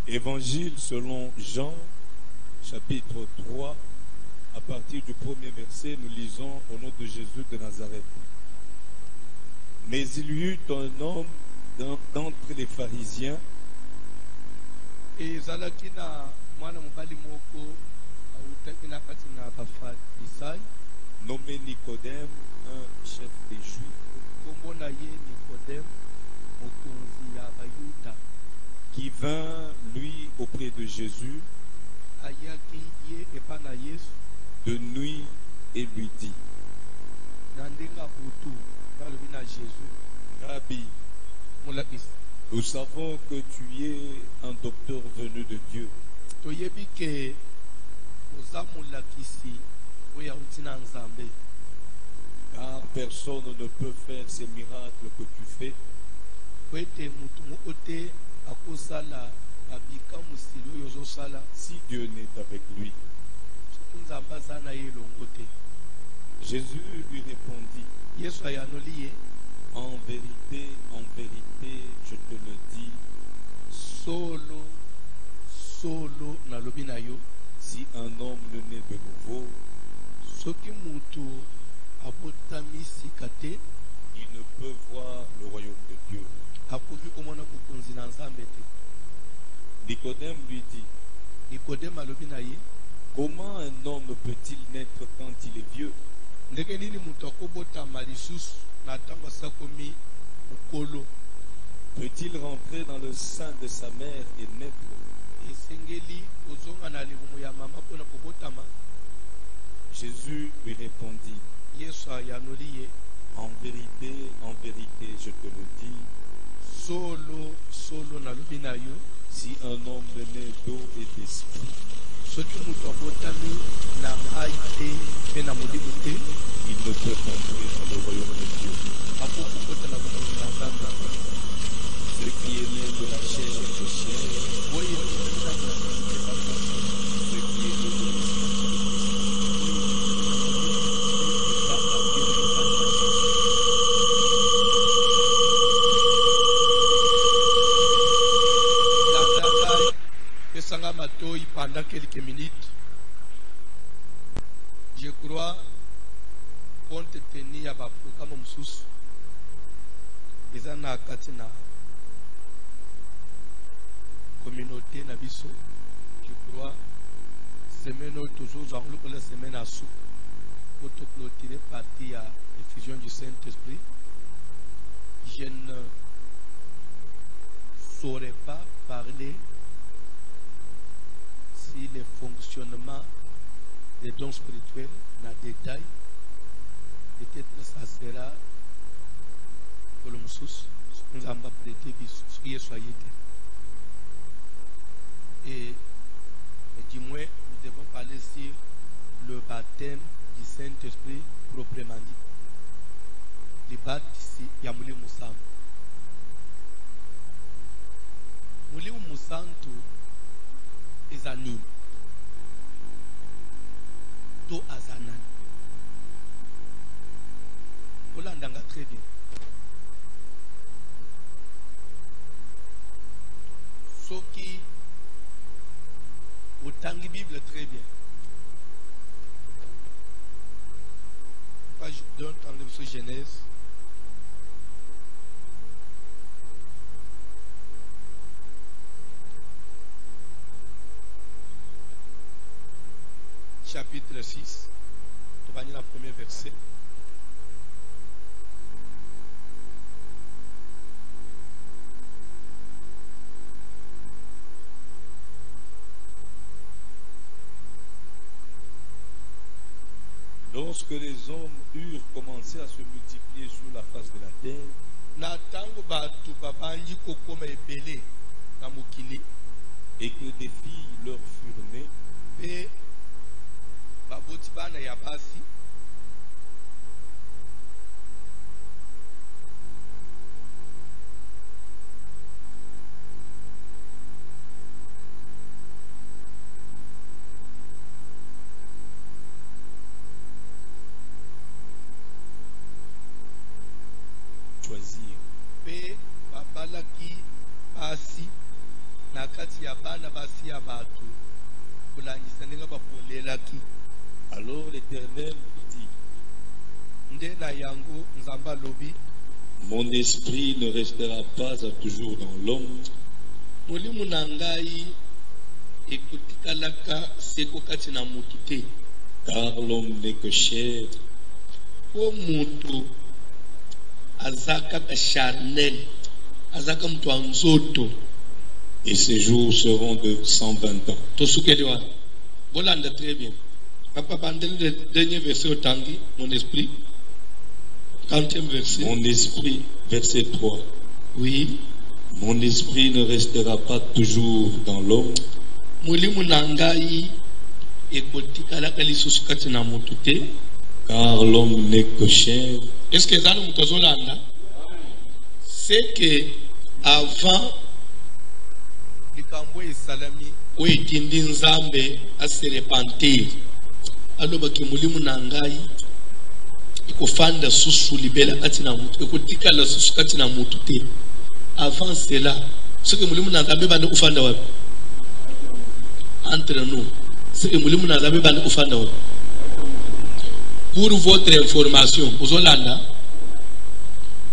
Évangile selon Jean, chapitre 3, à partir du premier verset, nous lisons au nom de Jésus de Nazareth. Mais il y eut un homme d'entre les pharisiens nommé Nicodème, un chef des Juifs, qui vint, lui, auprès de Jésus de nuit et lui dit: Rabbi, nous savons que tu es un docteur venu de Dieu, car personne ne peut faire ces miracles que tu fais si Dieu n'est avec lui. Jésus lui répondit: en vérité, je te le dis, si un homme ne naît de nouveau, il ne peut voir le royaume de Dieu. Nicodème lui dit: comment un homme peut-il naître quand il est vieux? Peut-il rentrer dans le sein de sa mère et naître? Jésus lui répondit: en vérité, je te le dis, si un homme est né d'eau et d'esprit, il ne peut entrer dans le royaume de Dieu. Ce qui est né de la chair est de chair, ce qui est né de pendant quelques minutes, je crois, compte tenu à programme msusu ezana katina communauté na biso, je crois semaine toujours la semaine à sous pour clôturer partie à effusion du Saint-Esprit. Je ne saurais pas parler si le fonctionnement des dons spirituels dans le détail. Peut-être ça sera pour le Moussous, nous allons prêter qui soyez. Et du moins, nous devons parler sur le baptême du Saint-Esprit proprement dit. Le baptême ici, Yamouli Moussantou. Mouli Moussantou est anime. To azanan. Olandanga très bien. Ce qui autant de Bible très bien. Page 2 dans le Genèse. Chapitre 6, tu vas lire le premier verset. Lorsque les hommes eurent commencé à se multiplier sur la face de la terre, et que des filles leur furent nées, choisir. kati ya bana basi ya batu kulangisa ndenge bafolelaki. Alors l'Éternel dit, Ndena yango nzamba lobi mon esprit ne restera pas à toujours dans l'homme, mulimu na ngai ekotikalaka seko kati na mutu te. car l'homme n'est que chair, Po mutu azaka ka charnel, azaka mutu wa nzoto. et ses jours seront de 120 ans. Tosukeliwa bolanda très bien. Papa bandeli le dernier verset au tangi, mon esprit 40e verset. Mon esprit, verset 3, Oui. mon esprit ne restera pas toujours dans l'homme, Mulimu na ngai ekotikalaka lisusu kati na mutu te. car l'homme n'est que chair, Est-ce que ezali mutu azolanda? C'est que avant likambo esalami oyo etindi nzambe ase repentir alobaki mulimu na ngai ekofanda susu libela kati na mutu, ekotikala susu kati na mutu te. Avant cela soki mulimu na nzambe bande kofanda wapi? Entre nous, soki mulimu na nzambe bande kofanda wapi? Pour votre information, ozolanda,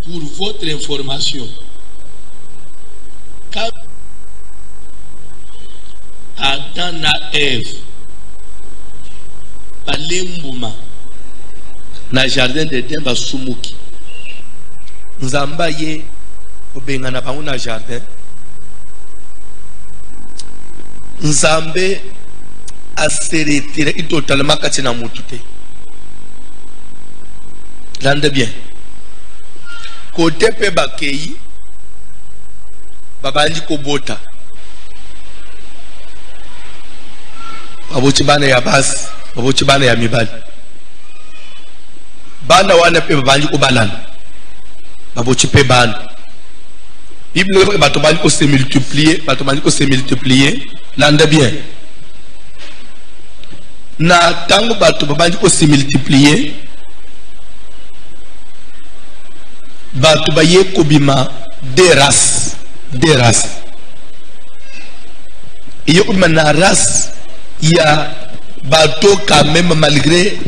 pour votre information, quand Adam na Ève balembuma na jardin d'Éden basumuki, nzamba ye obengana bango na jardin, nzambe aseretire totalement kati na mutu te. Lande bien. Côté pe bakei babandi kobota baboti bana ya basi, baboti bana ya mibali, bana wana pe babandi kobalana, baboti pe bana. Bible bato bandi ko se multiplier, bato bandi ko se multiplier. Lande bien. Na tango bato babandi ko se multiplier, bato baye kobima des races, des races. Et kobima na race, il y a bato quand même malgré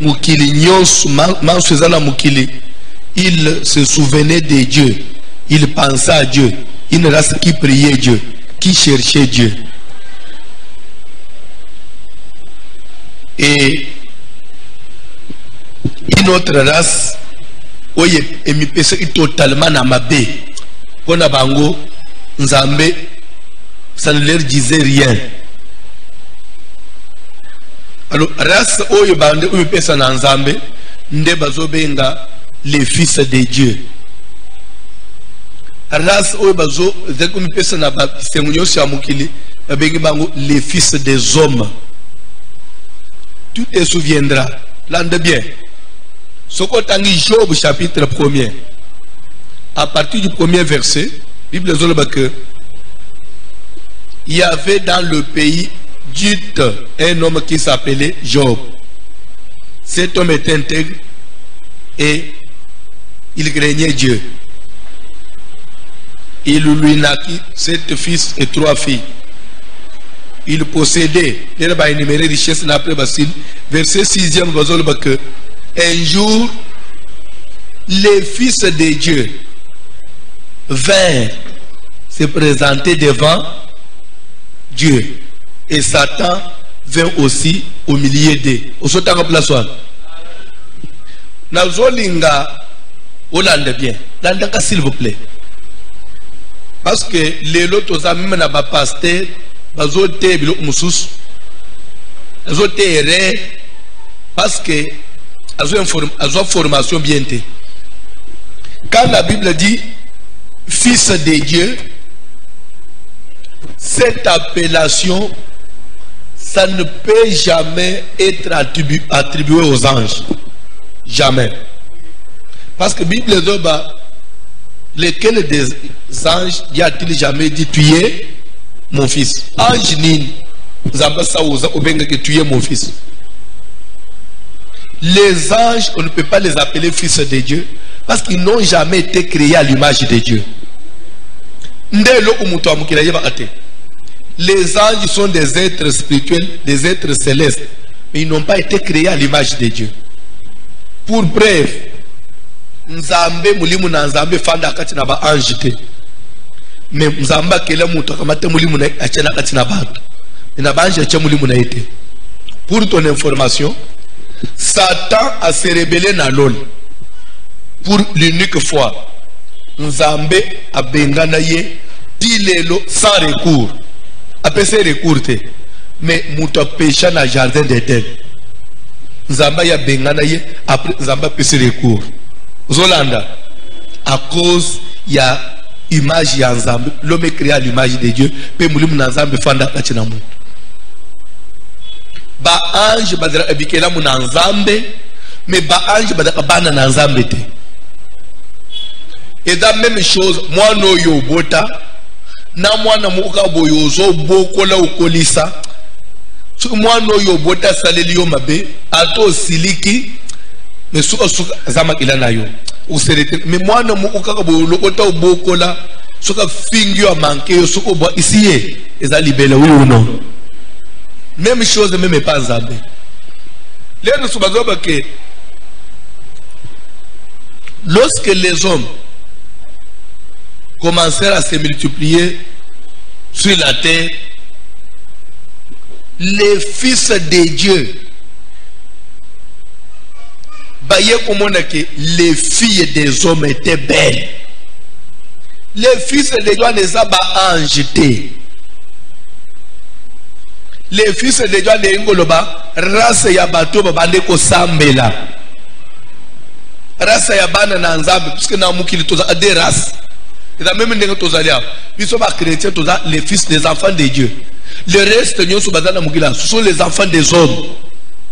mukili nyonso mansezana mukili, il se souvenait de Dieu, il pensait à Dieu, une race qui priait Dieu, qui cherchait Dieu. Et une autre race oye emipesa totalement na mabe pona bango nzambe, ça ne leur disait rien. Alors race oyo bande emipesa na nzambe nde bazobenga les fils de Dieu. Race oyo bazo zeko emipesa na ba sengunyo sha mukili babengi bango les fils des hommes. Tu te souviendras, lande bien. Sokotangi Job chapitre 1er, à partir du premier verset, Bible dit que il y avait dans le pays d'Ut un homme qui s'appelait Job. Cet homme était intègre et il craignait Dieu. Il lui naquit 7 fils et 3 filles. Il possédait, il a énuméré richesse d'après Basile, verset 6e, que un jour, les fils de Dieu vinrent se présenter devant Dieu. Et Satan vint aussi au milieu d'eux. Nazolinga, Hollande bien. Landaka s'il vous plaît. Parce que les autres amis n'a pas pasteur, bazote bilok musus, bazote erreur, parce que azo formation bien té. Quand la Bible dit fils de Dieu, cette appellation, ça ne peut jamais être attribué aux anges. Jamais. Parce que la Bible dit, lesquels des anges y a-t-il jamais dit tu es mon fils? Ange nini, zambasa obenga que tu es mon fils. Les anges, on ne peut pas les appeler fils de Dieu parce qu'ils n'ont jamais été créés à l'image de Dieu. Les anges sont des êtres spirituels, des êtres célestes, mais ils n'ont pas été créés à l'image de Dieu. Pour preuve, Nzambe mulimu na Nzambe fanda kati na ba ange te. Mais Nzamba kele mutu akamata mulimu na achana kati na batu. Na ba ange acha mulimu na ete. Pour ton information, Satan a se rebellé na lol. Pour l'unique fois, Nzambe a bengana ye dilelo sans recours. Après ce recours te. Mais mutu pécha na jardin d'Éden. Nzamba ya bengana ye après Nzamba péché recours. Zolanda, à cause il y a image ya Nzambe, l'homme est créé à l'image de Dieu, pe mulimu na Nzambe fanda kachina mu. Ba ange badra abikela mu na Nzambe, mais ba ange badaka bana na Nzambe te. Et la même chose, moi no yo bota, na mwana muka boyozo bokola ukolisa. Moi no yo bota saleli yo mabe, ato siliki. Mais suka zama ilana yo mais moi na mu ukaka bo lokota obokola suka fingi yo manke yo suko bo ici eza libela oui ou non. Même chose même pas Nzambe. Là nous sommes que lorsque les hommes commencèrent à se multiplier sur la terre, les fils de Dieu les filles des hommes étaient belles. Les fils de Dieu ne sont pas angetés. Les fils de Dieu ne sont pas race ya bato babande ko sambela. Race ya bana na Nzambe puisque na mukili toza des races. Et la même ndenge tozalia. Ils sont pas chrétiens toza les fils des enfants de Dieu. Le reste nyo so bazana mukila, ce sont les enfants des hommes.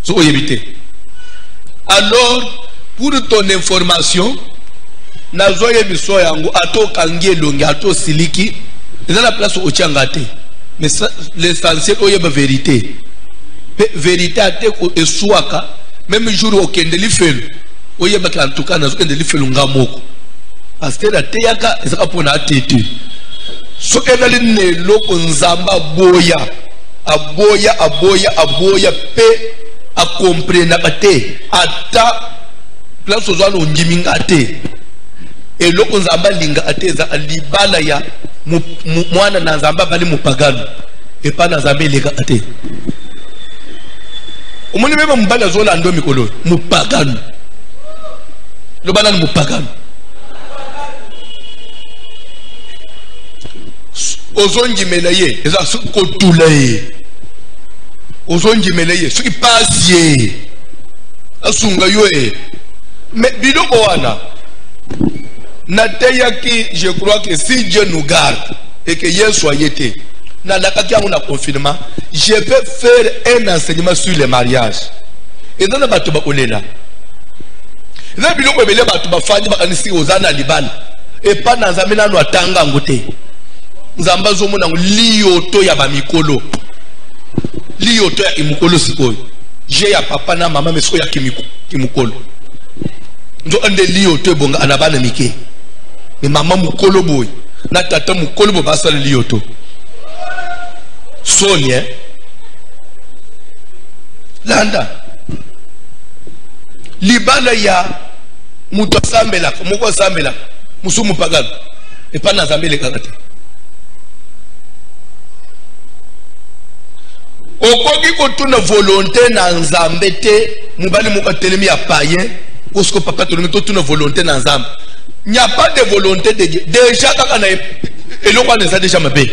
So yebite. Alors, pour ton information, nazoye biso yango ato kangie longi ato siliki, eza la place au tiangate. Mais l'essentiel oye ba vérité. Vérité ate ko eswaka, même jour au kendeli felu. Oye ba en tout cas nazo kendeli felu ngamoko. Parce que la teyaka ezaka pona atetu. So ezali ne loko Nzamba boya. Aboya pe a comprendre ate ata place aux on ngiminga ate et loko Nzamba linga ate za libala ya mwana na Nzamba bali mupagano et pas na Nzamba linga ate omoni mema mbala zola ndo mikolo mupagano lo bana mupagano ozongi melaye eza ko tulaye ozongi melaye ce qui passe asunga yoe mais biloko wana nateyaki je crois que si Dieu nous garde et que hier soit été na nakaki yango na confinement je peux faire un enseignement sur le mariage et dans la bato ba olela na biloko ebele bato ba fandi bakanisi ozana libala et pas na Nzambe nanu atanga ngote Nzamba zo mona lioto ya ba mikolo lioto ya imukolo sikoyo je ya papa na mama meso ya kimukolo ndo ande lioto bonga anabana mike mais mama mukolo boy na tata mukolo bo basala lioto sonia landa libala ya muto sambela moko sambela musumu pagano et pas na Nzambe kakate okoki kotuna volonté na Nzambe te mubali moko telemi ya païen parce que papa tolongi totuna volonté na Nzambe. Il n'y a pas de volonté de Dieu. Déjà kaka na eloko na eza déjà mabe.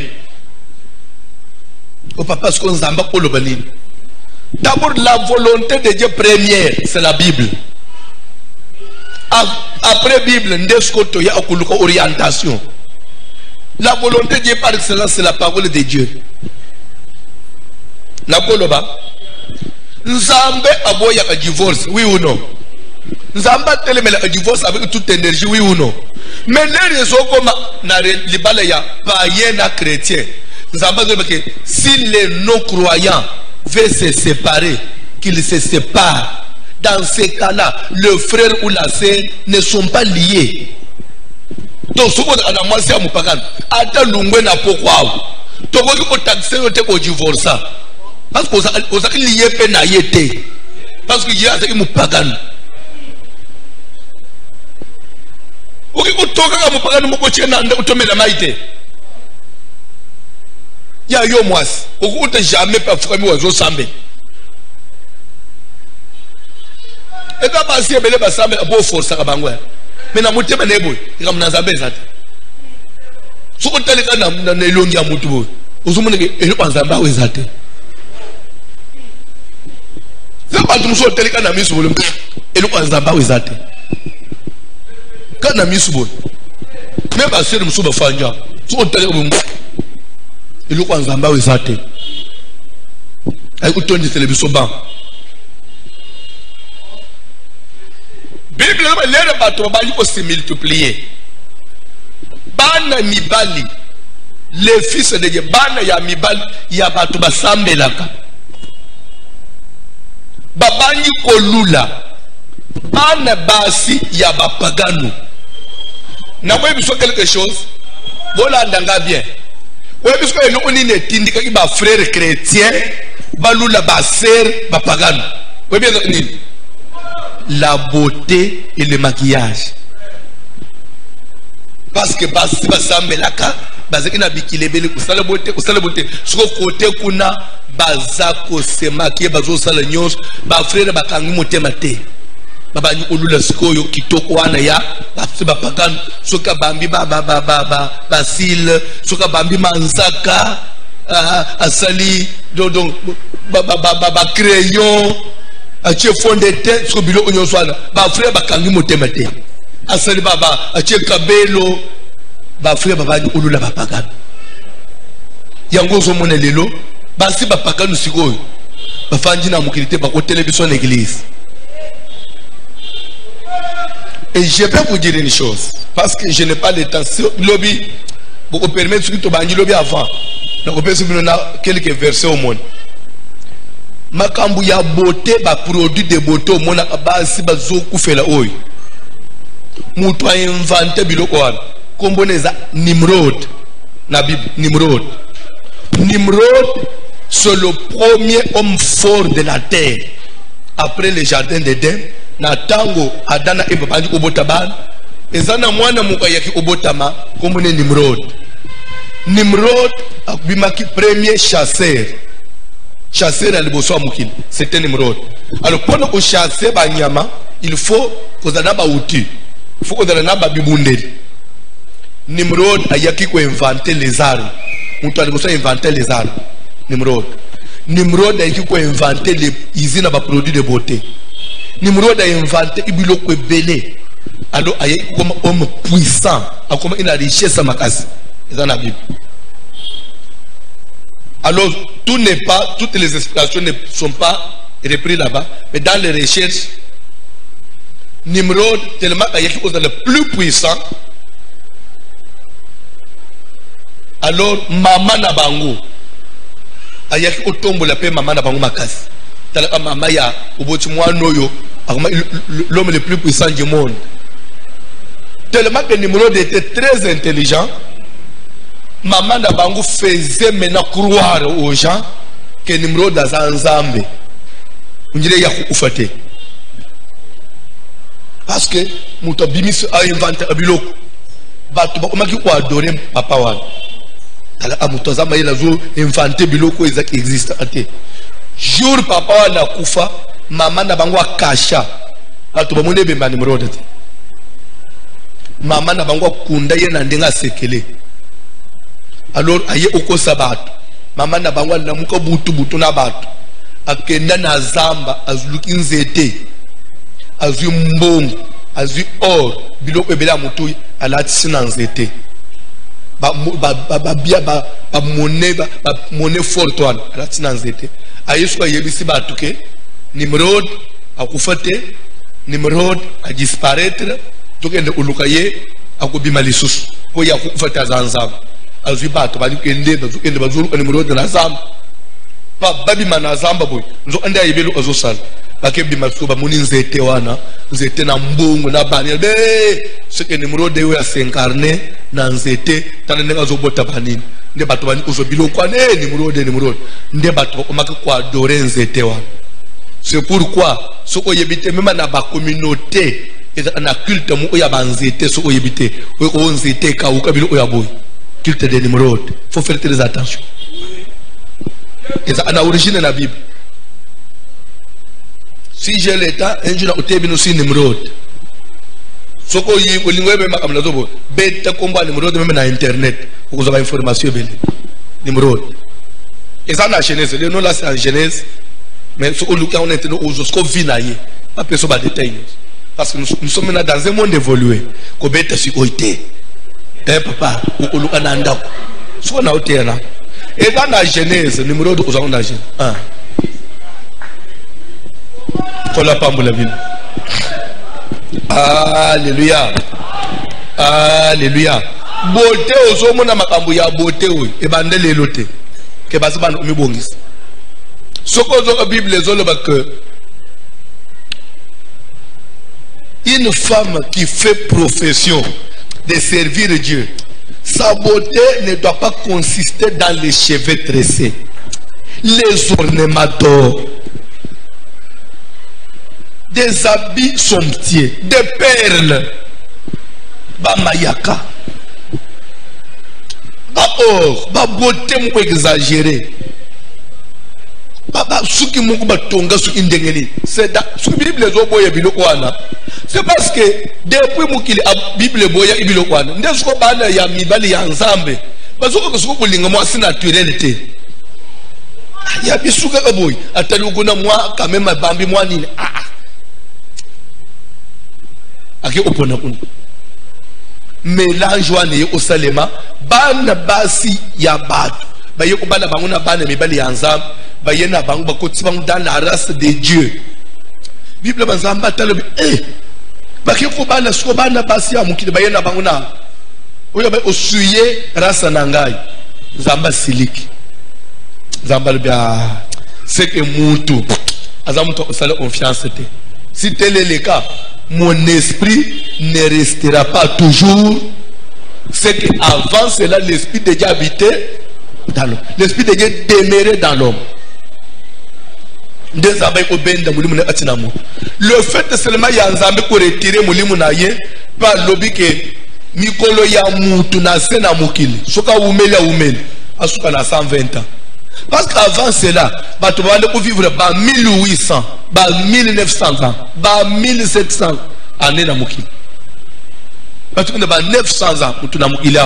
O papa ce qu'on Nzamba ko lobanini. D'abord la volonté de Dieu première, c'est la Bible. Après Bible, ndesko to ya okuluka orientation. La volonté de Dieu par excellence, c'est la parole de Dieu. Nakoloba Nzambe aboya ka divorce, oui ou non? Nzamba telemela ka divorce avec toute énergie, oui ou non? Mais les raisons comme na libala ya païen na chrétien, Nzamba dit que si les non-croyants veulent se séparer, qu'ils se séparent. Dans ces cas-là, le frère ou la sœur ne sont pas liés. to soko na mwasi ya mupagano ata lungwe na pokwao to ko ko taxer yo te ko divorce parce que oza lié pe na yete parce que il y a mupagano oki kutoka ka mupagano moko chena nda utomela maite ya yo mwasi okuta jamais pas frami wazo sambe eka basi ebele basambe abo force ka bangwa mena mutema nebo ikamna zambe zati soko teleka na elongi ya mutu bo uzumuneke elo banzamba wezate zamba tumso teleka na misu bolo elo banzamba wezate kana misu bolo meba seri musuba fanja soko teleka bo elo banzamba wezate ay utondi television ba Bible lere bato bali ko se multiplier bana mibali les fils de Dieu bana ya mibali ya bato basambelaka babani kolula bana basi ya bapagano na kwa biso quelque chose bola ndanga bien kwa biso elo onine tindika ki ba frère chrétien balula ba sœur bapagano kwa bien nini la beauté et le maquillage parce que basi basambelaka bazaki na bikilebele kusala beauté soko côté kuna bazako se maquiller bazo sala nyos ba frère bakangi motema te babani olula sikoyo kitoko wana ya basi bapagano soka bambi basil soka bambi manzaka asali donc ba crayon ache fond de teint sur bilo onyoswana ba frère bakangi motema te asali baba ache kabelo ba frère baba ni olula bapagano yango zo mona lelo basi bapagano sikoyo bafandi na mukilité ba ko télévision l'église. Et je vais vous dire une chose parce que je n'ai pas le temps lobby pour vous permettre que tu bangi lobby avant donc on peut se donner quelques versets au monde. Makambu ya beauté ba produit de beauté mona basi bazo kufela oyo mutu a inventé biloko wana komboneza Nimrod na Bible. Nimrod c'est le premier homme fort de la terre après le jardin d'Éden na tango Adana eba bandi obota bana ezana mwana muka yaki obotama kombone Nimrod abimaki premier chasseur à l'ebosso mukili c'était Nimrod. Alors pendant qu'on chasse banyama il faut qu'on ait ba outil il faut qu'on ait ba bibundeli. Nimrod ayaki ko inventer les armes mutu alikosa inventer les armes. Nimrod ayaki ko inventer les usines ba produits de beauté. Nimrod a inventé ibiloko ebele alors ayaki comme homme puissant comme une richesse makasi dans la Bible. Alors, toutes les explications ne sont pas reprises là-bas, mais dans les recherches, Nimrod, tellement qu'il y a quelque chose de le plus puissant, alors maman Nabango, il y a quelque chose de l'appel maman Nabango Makas, maman ya, l'homme le plus puissant du monde. Tellement que Nimrod était très intelligent, maman Nabango faisait maintenant croire aux gens que Nimrod a Zanzambe. On dirait Yakoufate. Parce que Mouta Bimis a inventé un biloko. Comment il faut adorer Papa Wan. Alors, à Mouta Zamba, il a inventé biloko qui existe. Jour Papa Wan a Koufa, maman Nabango a Kasha. Alors, tout le monde est bien Nimrod. Maman Nabango a Kunda Yenandenga Sekele. Alors aye oko sabato mama na bangwa na muka butu na bato akenda na zamba azuluki nzete azwi mbongo azwi or biloko ebela mutu alati na nzete ba monnaie forte wana alati na nzete ayesu ayebisi bato ke Nimrod akufate Nimrod a disparaître tokende uluka ye akobima lisusu po ya kufata zanzamba azwi bato bali kende bazulu Nimrod na zamba ba babi manazamba boy nzo anda yibelo azosala bakebi masuba muni nzete wana nzete na mbungu na bani be seke nimrode we asenkarne na nzete tana nenga zobota banini nde bato bani uzobilo kwa nimrode nde bato omaka kwa adorer nzete wana. C'est pourquoi ce qu'on yebite même na ba communauté et na culte mu oya banzete so oyebite o nzete ka u kabilo oya boy culte de nimrode. Faut faire très attention. Et ça a origine na Bible. Si j'ai l'état, un jour, on a aussi Nimrod. Ce qu'on y a, on a bête combat Nimrod même dans Internet. Vous avez information Nimrod. Et ça, dans la Genèse, le nom là, c'est en Genèse. Mais ce qu'on a, on est jusqu'au vinailler. Pas personne va détailler. Parce que nous sommes maintenant dans un monde évolué. Qu'on bête sur Oité. Hein, papa, ou on a un dao. Ce qu'on a au terrain. Et dans la Genèse, Nimrod, vous avez un Genèse. Alléluia. Alléluia. Beauté aux hommes na makambo ya beauté oui et bandele loté que basban mi bongis. Ce que la Bible les que une femme qui fait profession de servir Dieu, sa beauté ne doit pas consister dans les cheveux tressés, les ornements d'or, des habits somptueux, des perles, mayaka, or, beauté mou exagérée, suki mou tonga su indengeni. C'est ce que Bible les oboya bilokwana. C'est parce que depuis mou qu'il a Bible boya bilokwana. N'est-ce que bana ya mibali ya nzambe. Parce que ce que linga moi c'est naturalité. Ya bisuka kaboy. Ataluguna moi quand même bambi moi nini. Ake opona kuna mélange wane au salema bana basi ya batu baye ko bana banguna bana mibali ya nzambe baye na bangu bakoti bangu dans la race de Dieu. Bible banzamba talobi baki ko bana so bana basi ya mukile baye na banguna oyo ba osuye race nangai nzamba siliki nzamba bia c'est que mutu azamuto osala confiance te. Si tel est le cas, mon esprit ne restera pas toujours. C'est qu'avant cela, l'esprit de Dieu habitait dans l'homme. L'esprit de Dieu demeurait dans l'homme. Le fait seulement il y a un zambé pour retirer Moulimounaye par lobby que Mikolo ya mutu na sena mukili. Soka umeli umeli. Asuka na 120 ans. Parce qu'avant cela, tu vas vivre 1800, 1900 ans, 1700 années dans Moukil. Tu vas 900 ans pour tout Moukil.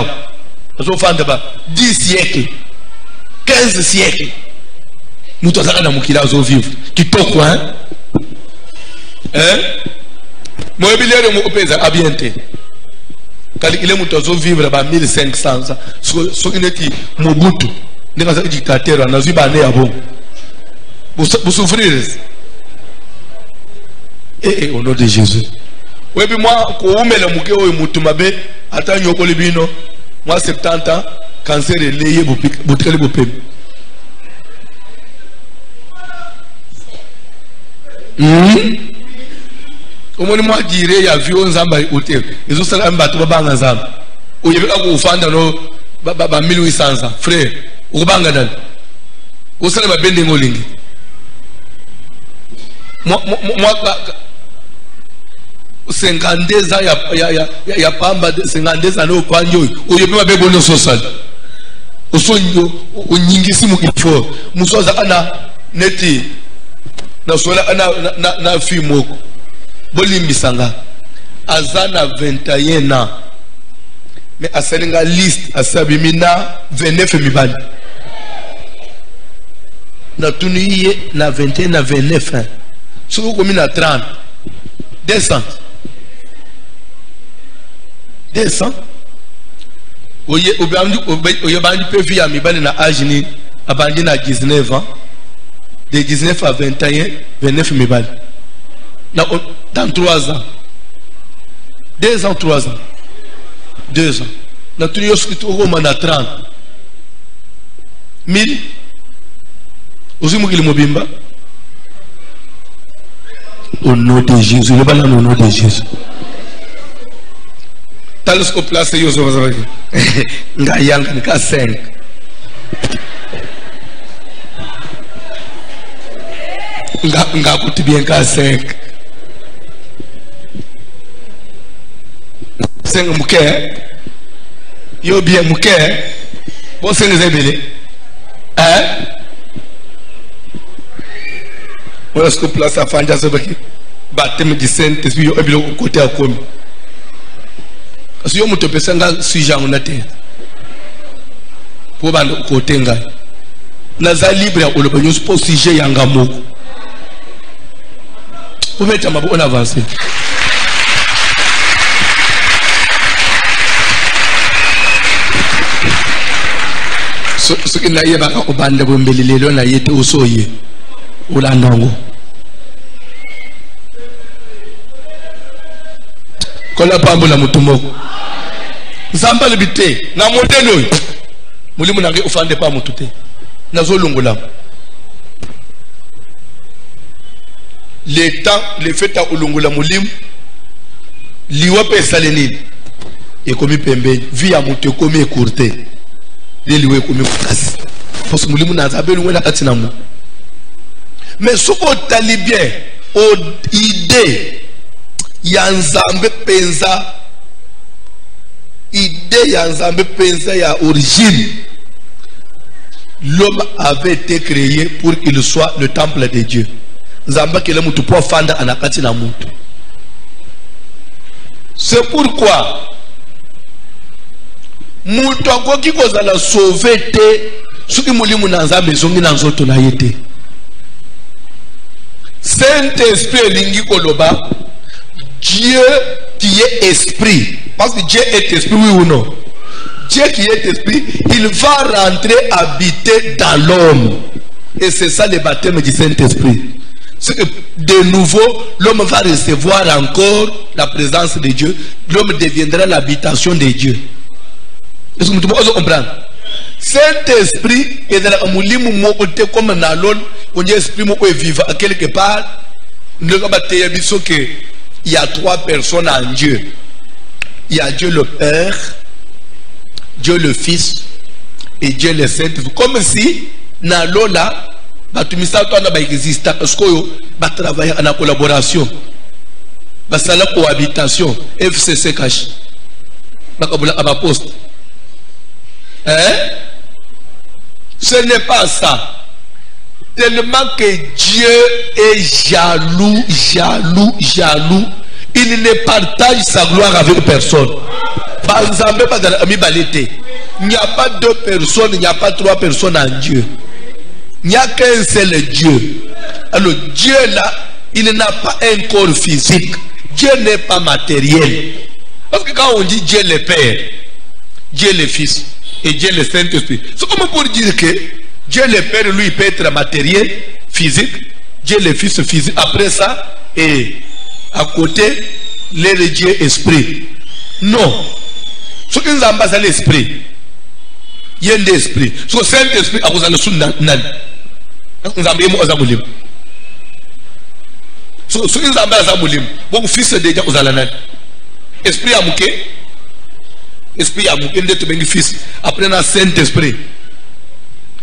Tu vas 10 siècles, 15 siècles. Nous sommes dans Moukil à vivre. Qui toque quoi, hein? Moi, je vais vous à bientôt. Quand il est vivre 1500 ans, ce qui est Mobutu. Vous dictateur, vous souffrez. Et au nom de Jésus. Oui, puis moi, quand je suis moi, 70 ans, cancer est lié, vous au moins, moi, je dirais, il y a vu un zamba hôtel. Ils ont ça, un bateau, un zamba. Où il y a un fan dans 1800 ans, frère. Ubanga dal usale mabende ngolingi moi 52 ans ya pamba 52 ans no kwanjo oyebi mabebo no social osonyo onyingisi mu kifo musoza kana neti na sola na fimoko bolimbisanga azana 21 ans mais à Sénégal liste à Sabimina 29 mibali na tuniye na 21 na 29 ans soko komi na 30 200 oye bandi pe via mibali na âge ni abandi na 19 ans de 19 à 21 29 mibali dans 3 ans 2 ans 3 ans 2 ans. Nous avons 30 000. Aussi, nous avons Au nom de Jésus. Le ballon au nom de Jésus. Talusco place Yoso. Nga yang ka 5. Nga kuti bien ka 5. 5 mouké. Yo bien mouké. Bon 5 zébélé. Hein? Voilà ce que place à Fanja Sebaki. Baptême du Saint-Esprit, yo ebilo côté à komi. Parce que yo muto pesanga sujet en terre. Pour bando côté ngai. Naza libre ya olobanyo pour sujet yanga moko. Pour mettre ma bonne avancée. Ce qui n'a pas au bande bombelelo na yete osoye. Ulandongo. Kola pambola mutumoko. Zamba libite na modelo. Mulimu nange ufande pa mutute. Nazolongola. Le temps, le fait à ulongola mulimu. Liwa pe salenini. E komi pembe, vi ya mutu komi ekurte. Liwe komi kukasi. Parce que mulimu nazabelu wena katina mu. Mais ce qu'on tali bien, aux idées, yanzambe penza, idée yanzambe penza ya origine. L'homme avait été créé pour qu'il soit le temple de Dieu. Nzamba kele mutu po fanda anakati na mutu. C'est pourquoi mutu akoki kozala sauver te soki mulimu na nzambe zongi na nzoto na yete. Saint-Esprit lingi koloba, Dieu qui est esprit. Parce que Dieu est esprit, oui ou non? Dieu qui est esprit, il va rentrer habiter dans l'homme. Et c'est ça le baptême du Saint-Esprit. De nouveau, l'homme va recevoir encore la présence de Dieu. L'homme deviendra l'habitation de Dieu. Est-ce que vous comprenez? Saint-Esprit est dans le moulimu mokote comme nalol, on dit esprit moko est vivant quelque part. Nous avons que il y a 3 personnes en Dieu. Il y a Dieu le Père, Dieu le Fils et Dieu le Saint-Esprit. Comme si nalola batumisa to na ba exista parce que yo ba travailler en collaboration. Ba sala cohabitation, FCC cash. Ba kabula aba poste. Hein? Ce n'est pas ça. Tellement que Dieu est jaloux, jaloux, jaloux. Il ne partage sa gloire avec personne. Il n'y a pas 2 personnes, il n'y a pas 3 personnes en Dieu. Il n'y a qu'un seul Dieu. Alors Dieu là, il n'a pas un corps physique. Dieu n'est pas matériel. Parce que quand on dit Dieu le Père, Dieu le Fils et Dieu le Saint-Esprit, c'est comme pour dire que Dieu le Père, lui, peut être matériel, physique. Dieu le Fils, physique. Après ça, et à côté, le Dieu esprit. Non. Ce qui nous ambasse à l'esprit, il y a un esprit. Ce que Saint-Esprit, à cause de l'esprit, nous ambassons à Moulim. Ce qui nous ambasse à Moulim, bon, fils de Dieu, aux Alanan. Esprit à Mouké. Esprit à Mouké, de fils. Après, on a Saint-Esprit.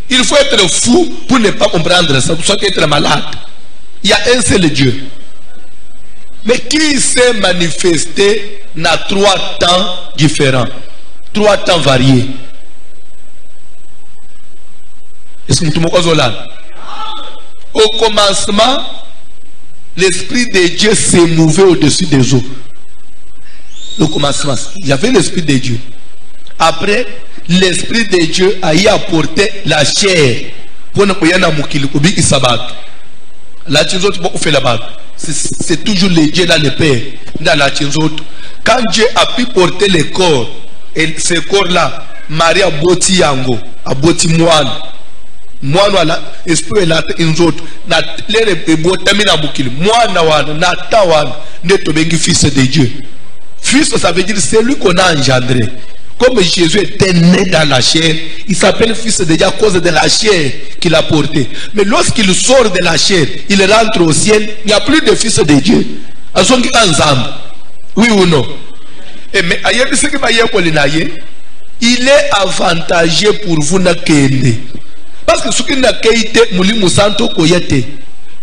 Il faut être fou pour ne pas comprendre ça, pour être malade. Il y a un seul Dieu. Mais qui s'est manifesté dans 3 temps différents, 3 temps variés. Est-ce que vous avez là? Au commencement, l'Esprit de Dieu s'est mouvé au-dessus des eaux. Au commencement, il y avait l'Esprit de Dieu. Après, l'Esprit de Dieu a y apporté la chair pour ne pas y avoir de sabat. La tinzote pour faire la bague. C'est toujours le Dieu dans le Père, dans la tinzote. Quand Dieu a pu porter le corps, et ce corps-là, Marie a boti yango, a boti moine. Moine là, esprit là, tinzote. Na l'air est beau, termine bouquille. Moine wan, na tawan, ne te bengi fils de Dieu. Fils, ça veut dire c'est lui qu'on a engendré. Comme Jésus était né dans la chair, il s'appelle fils de Dieu à cause de la chair qu'il a porté. Mais lorsqu'il sort de la chair, il rentre au ciel, il n'y a plus de fils de Dieu. Oui ou non? Mais il est avantageux pour vous na kende. Parce que ce qui n'a qu'été Moulimou Santo Koyate.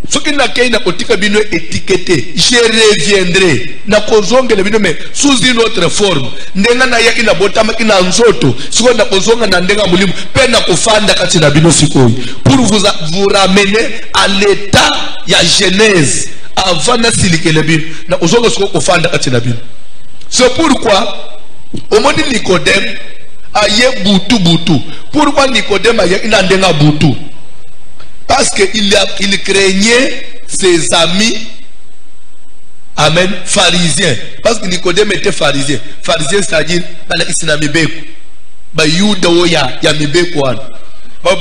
Ce qui n'a qu'été Nakotika Bino étiqueté. Je reviendrai. Nakozonga le bino mais sous une autre forme. Ndenga na yaki na botama ki na nzoto. Siko nakozonga na ndenga Moulimou. Pena kufanda kati na bino sikoi. Pour vous ramener à l'état ya Genèse. Avant na silike le bino. Nakozonga siko kufanda kati na bino. C'est pourquoi au moment de Nicodème aye boutou. Pourquoi Nicodème aye inandenga boutou? Parce qu'il craignait ses amis, amen, pharisiens. Parce que Nicodème était pharisien. Pharisien, c'est-à-dire, bala isinamibeko. Ba yuda oya ya mibeko wana.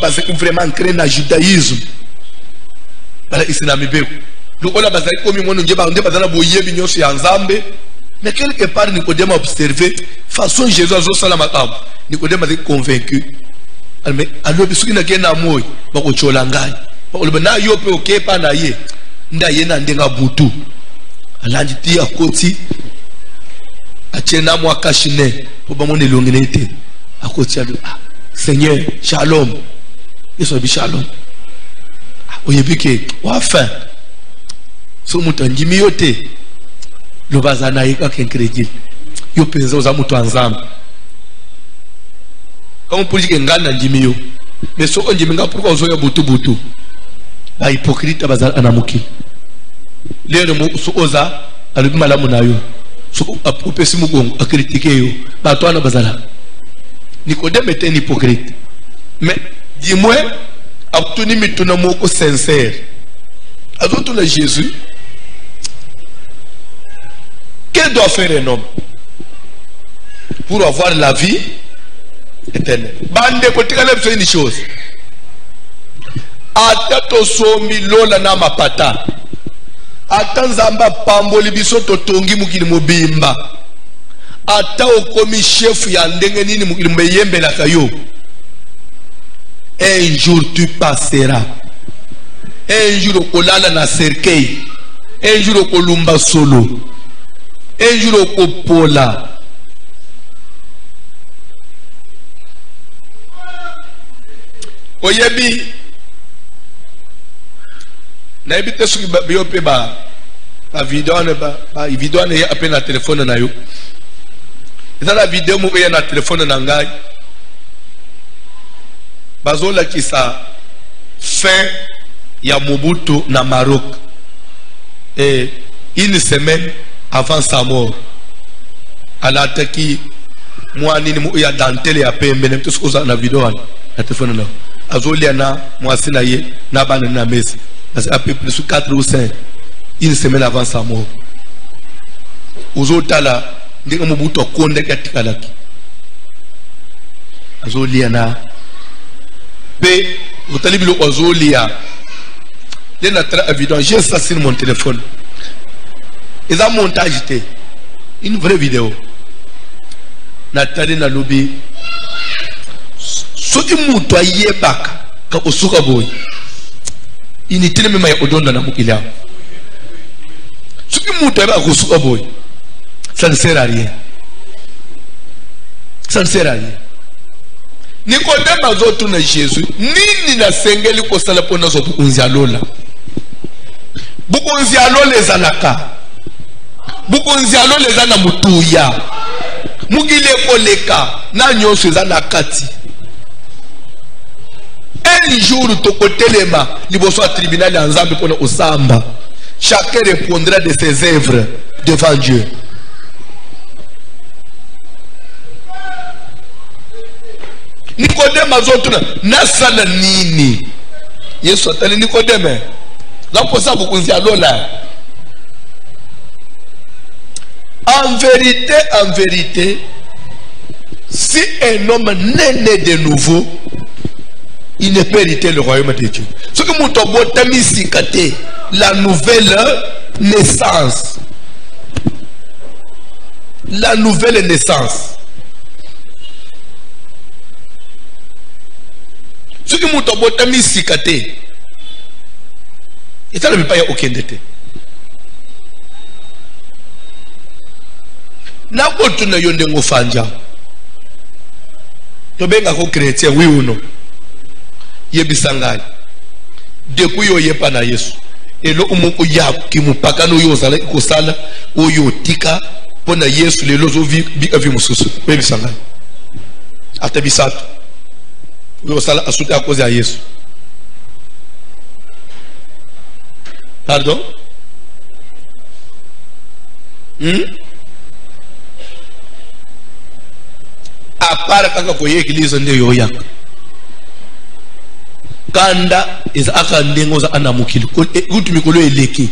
Parce que vraiment crée na judaïsme. Bala isinamibeko. Donc on a basé comme mon njeba ndeba zana boye binyoso ya nzambe. Mais quelque part, Nicodème a observé, façon Jésus a dit salamakabu. Nicodème a été convaincu. Mais alors, ce qui n'a qu'un amour, il va se langailler. Il va yope ok pas naie. Ndaye na ndenga butu. Alanditi a koti. Achena moi kashine. Pour ba mon elonginete. A koti a Seigneur, shalom. Yesu bi shalom. Oyebike, wa fin. So mutanjimi yote. Le bazana yika kenkreji yo penza oza mutu anzamba comme pour dire que ngana ndimiyo mais so on ndiminga pourquoi ozo ya butu ba hypocrite bazana anamuki lero mo so oza alibi malamu nayo so opesi mugongo akritiquer yo ba to ana bazana Nicodème était un hypocrite mais dis-moi abtuni mituna moko sincère azoto na Jésus. Que doit faire un homme pour avoir la vie éternelle? Bande kotika na une chose. Atato somi lola na mapata. Atanzamba pamboli biso totongi mukili mobimba. Ata okomi chef ya ndenge nini mukili mbeyembe la kayo. Un jour tu passeras. Un jour okolala na cercueil. Un jour okolumba solo. Un jour au Copola. Oyebi. Na ebite suki biope ba vidéo ne ya appel na téléphone na yo. Eza la vidéo mo ya na téléphone na ngai. Bazola kisa fin ya Mobutu na Maroc. Et une semaine avant sa mort, ala taki mwani ni ya dantele ya pembe ne mtusko za na video na telefone na azolia na mwasi na ye na bana na mesi parce à peu près 4 ou 5 une semaine avant sa mort uzotala ndinga Mobutu konde katikalaki azolia na pe utali bilo azolia na tra vidéo j'ai ça sur mon téléphone. Ils ont montage une vraie vidéo. Nathalie na lobby. Ce qui m'a dit baka ka osuka boy. Initile mema ya odonda na mukila. Ce qui m'a dit baka osuka boy. Ça ne sert à rien. Ça ne sert à rien. Nicodème azotu na Jésus. Nini na sengeli ko sala pona zo bukunzia lola. Bukunzia lola ezalaka. Bukunzialo leza na mutuya mugile koleka na nyonso eza na kati. Un jour tokotelema liboso ya tribunal ya Nzambe pona osamba. Chacun répondra de ses œuvres devant Dieu. Nicodème azotuna nasala nini? Yesu atali Nicodème. La posa bukunzialo la. En vérité, si un homme n'est né de nouveau, il ne peut hériter le royaume de Dieu. Ce que nous la nouvelle naissance. La nouvelle naissance. Ce qui m'a bota misikate. Et ça ne veut pas y avoir aucun détail. Na botu na yonde ngofanja. To benga ko chrétien oui ou non. Yebisangai. Depuis yo yepa na Yesu. Et lo umoko ya ki mupaka no yo sala ko sala o yo tika pona Yesu le lozo vi avi mususu. Yebisangai. Ata bisatu. Yo sala asuta cause ya Yesu. Pardon? À part kaka ko église nde yo yak. Kanda is aka ndengo za anamukili. Kutu mikolo eleki.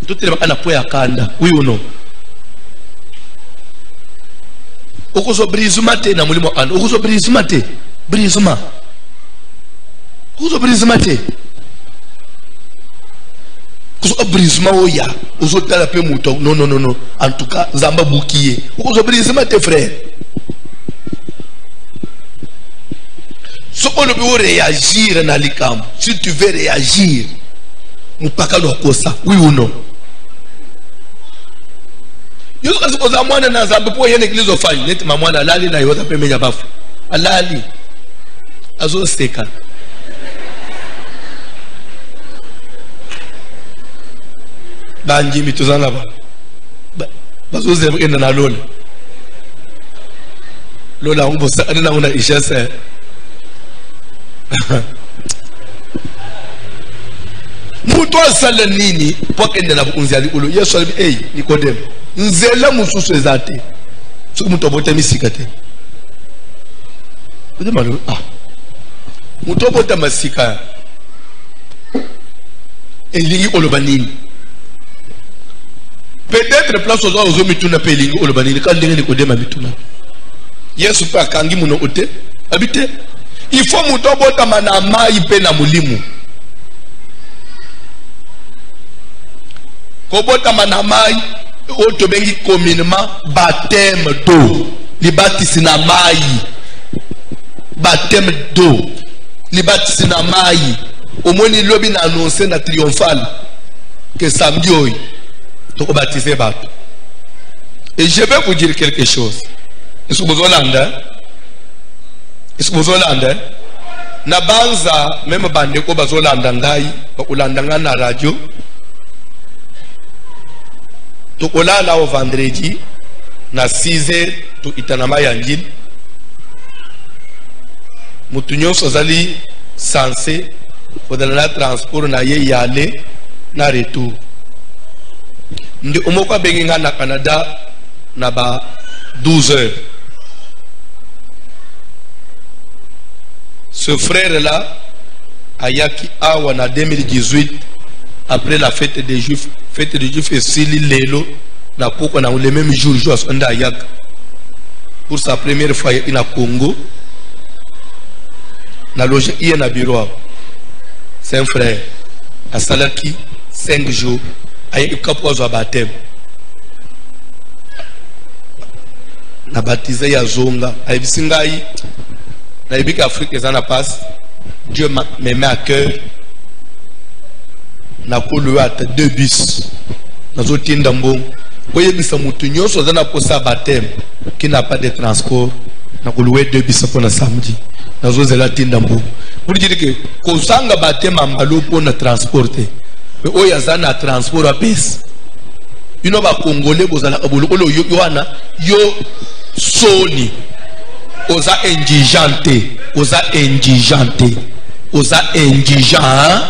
Tutele ana poya kanda. Oui ou non? Okoso brisuma te na mulimo an. Okoso brisuma te. Brisuma. Okoso brisuma te. Okoso brisuma oya. Okoso tala pe mouton. Non, non, non, non. En tout cas, zamba boukiye. Okoso brisuma te frère. Si on veut réagir dans l'icam, si tu veux réagir, nous pas qu'à nous ça, oui ou non? Yo ko ko za mwana na zambe po yene église ofanye neti mamwana lali na yota pemenya bafu alali azo steka banji mituzanga ba bazo zebe na lola lola ngbosa ana una ishese muto asala nini pokende na bunzi ali ulo Yesu ali hey Nikodemo nzela mususu ezate soki muto bota misika te odemalo muto bota masika elingi oloba nini peut-être place aux mituna pe elingi oloba nini quand ndenge Nikodemo mituna Yesu pa kangi muno ote habite. Il faut muto bota manama ipe na mulimu. Ko bota manama oto bengi communément baptême d'eau. Li baptise na mai. Baptême d'eau. Li baptise na mai. Au moins ni lobi na annoncer na triomphal que samedi oy to baptiser bato. Et je vais vous dire quelque chose. Est-ce que vous entendez? Est-ce que vous entendez? Na banza même bande ko bazolanda ngai bakulanda nga na radio to kolala au vendredi na 6h to itanama ya njini mutu nyonso zali censé kodala na transport na ye yale na retour ndi omoko bengi nga na Canada na ba 12h. Ce frère-là, Ayaki Awa, en 2018, après la fête des Juifs et Sili Lelo, n'a pas le même jour, pour sa première fois il a Congo, n'a logé hier à bureau. C'est un frère, à Salaki, 5 jours, à Kapozo à baptême. N'a baptisé à Zonga, à Ibisingaï. Dans les pays Afrique, les en passe. Dieu me met à cœur. Na pollué à 2 bus. Dans un tindambo. Voyez, bis à Moutounion, sur un poste baptême qui n'a pas de transport. Na pollué 2 bus pour le samedi. Dans un zéla tindambo. Pour dire que quand on a baptême en ballot pour le transporter. Mais où y a un transport à pèse. You know, Congolais, vous allez yo Sony. Osa indigente, osa indigente, osa indigent.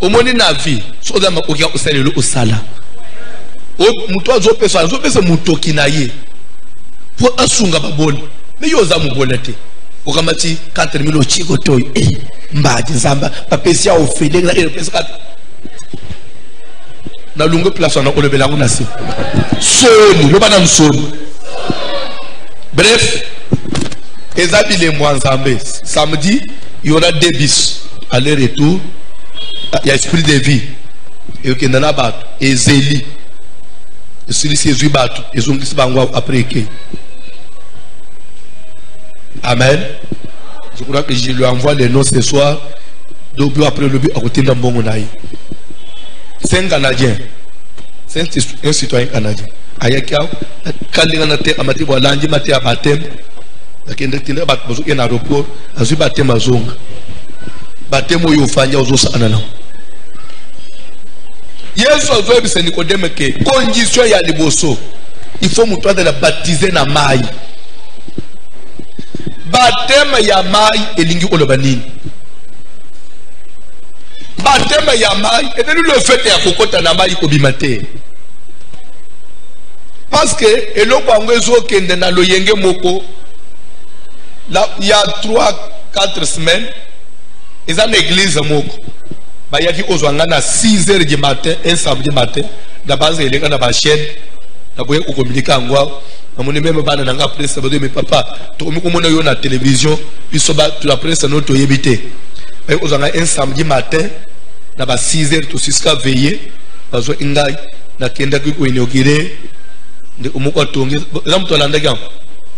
Omoni na vie, so za makokia osalelo osala. O muto azo muto kinaye. Po asunga baboni. Me yo za mubolete. Okamati 4000 ochiko toy. Mbaji nzamba, papesi ya ofele na pesa. Na lungo place na olebela kuna si. Soni, lo bana msoni. Bref, Ezabile Mwanzambe, samedi, il y aura 2 bis, aller-retour, il y a esprit de vie, et il y a un et Zéli, et celui-ci est Zubat, et Zungis Bangwa après. Amen. Je crois que je lui envoie les noms ce soir. Donc après le but à côté d'un bon naï. C'est un Canadien. C'est un citoyen canadien. Ayakia, Kalinganate, Amati Walandi, Mati Abatem, la Kendatina Batmozo en aéroport, Azu Batem Azong. Batemo Yofanya Ozos Anana. Yes, Ozob c'est Nicodème que condition ya liboso. Il faut mouton de la baptiser na maï. Baptême ya maï et lingi olobanini. Baptême ya maï et nous le fait ya kokota na maï kobimate. Parce que eloko angwezo kende na loyenge moko là il y a 3-4 semaines ils ont l'église moko ba yaki ozwanga na 6h du matin un samedi matin na base elenga na ba chaîne na boye ko communiquer ngwa amoni même bana nanga presse ba mais papa to mi ko mona yo na télévision biso ba tu la presse no to yebite ba ozwanga un samedi matin na ba 6h to jusqu'à veiller bazo ingai na kenda ko inaugurer de umukwa tongi zamu to landa kyang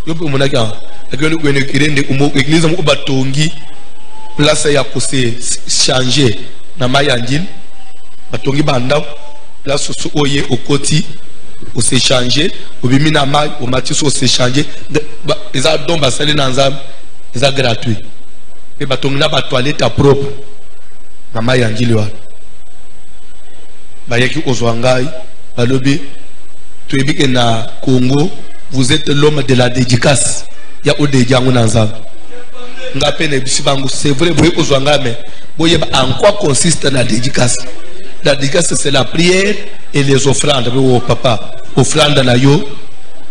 yopo mona kyang akyo ko inaugurer de umukwa église mu batongi place ya ko se changer na mayangine batongi banda place so oye okoti o se changer obimi na mai o matiso o se changer eza don basali na nzambe eza gratuit et batongi na ba toilette propre na mayangile wa bayeki ozwangai balobi tuebike na Congo vous êtes l'homme de la dédicace ya odejangu na nzambe ngapene bisibangu c'est vrai boye ozwanga mais boye en quoi consiste la dédicace? La dédicace c'est la prière et les offrandes. Oh papa, offrande na yo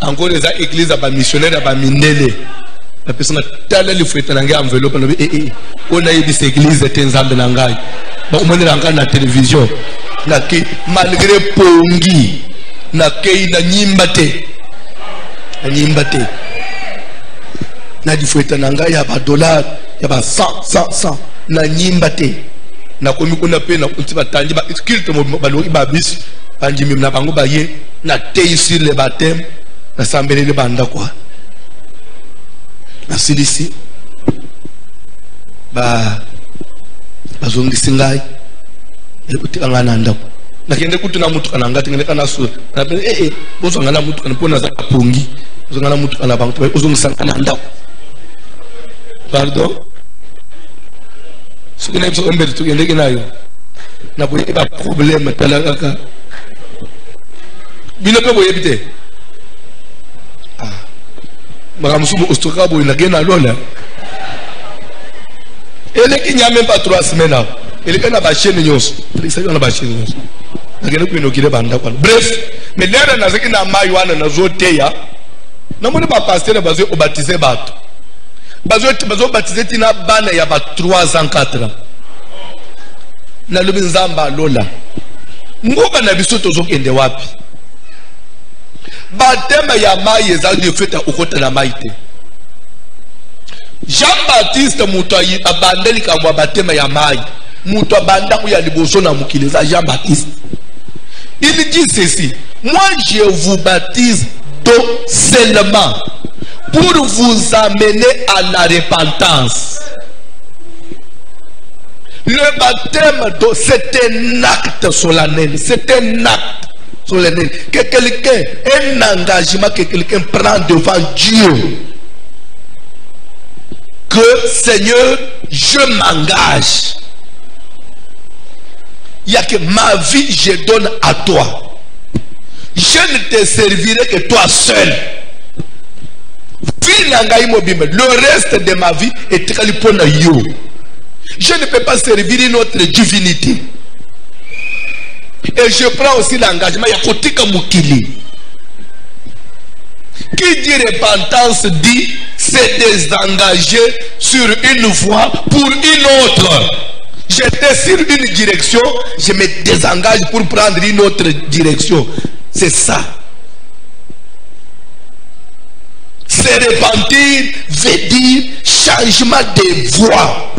encore les églises ba missionnaires ba mindele la personne tala li foueta na ngai enveloppe no on a eu des églises tenzambe na ngai ba umonela ngai na télévision na ki malgré pongi na kei na nyimbate na di foueta na ngai ya ba dollar ya ba 100 na nyimbate na komi kuna pe na kunti batandi ba skilte mo baloki ba bis anjimi na bango ba ye na tei sur le baptême na sambele le banda kwa na silisi ba bazongi singai ekuti angana ndako na kende kutu na mutu kana ngati ngene kana su na pe bozo ngana mutu kana pona za kapungi bozo ngana mutu kana bantu bozo ngana ndako pardon ce qui n'est pas un peu de tout n'a pas de problème talaka bino pe boye bite ah maramusu ostoka boye na gena lola ele ki nya même pas 3 semaines là ele kana ba chaîne nyos ele sa na ba chaîne nyos na gena ku inokile banda kwa bref mais lera na zeki na mai wana na zoteya na moni ba pasteur bazo obatiser bato bazo baptiser tina bana ya ba 3 ans 4 ans na lobi nzamba lola ngoba na biso tozokende wapi batema ya mai ezali feta ukota na maite Jean-Baptiste muto abandeli kamwa batema ya mai muto abanda ku ya liboso na mukile za Jean-Baptiste il dit ceci moi je vous baptise d'eau seulement pour vous amener à la repentance. Le baptême d'eau, c'est un acte solennel. C'est un acte solennel. Que quelqu'un, un engagement que quelqu'un prend devant Dieu. Que Seigneur, je m'engage. Il n'y a que ma vie, je donne à toi. Je ne te servirai que toi seul. Le reste de ma vie est très pour you. Je ne peux pas servir une autre divinité. Et je prends aussi l'engagement. Qui dit repentance dit c'est désengager sur une voie pour une autre. J'étais sur une direction, je me désengage pour prendre une autre direction. C'est ça. Se repentir veut dire changement de voie.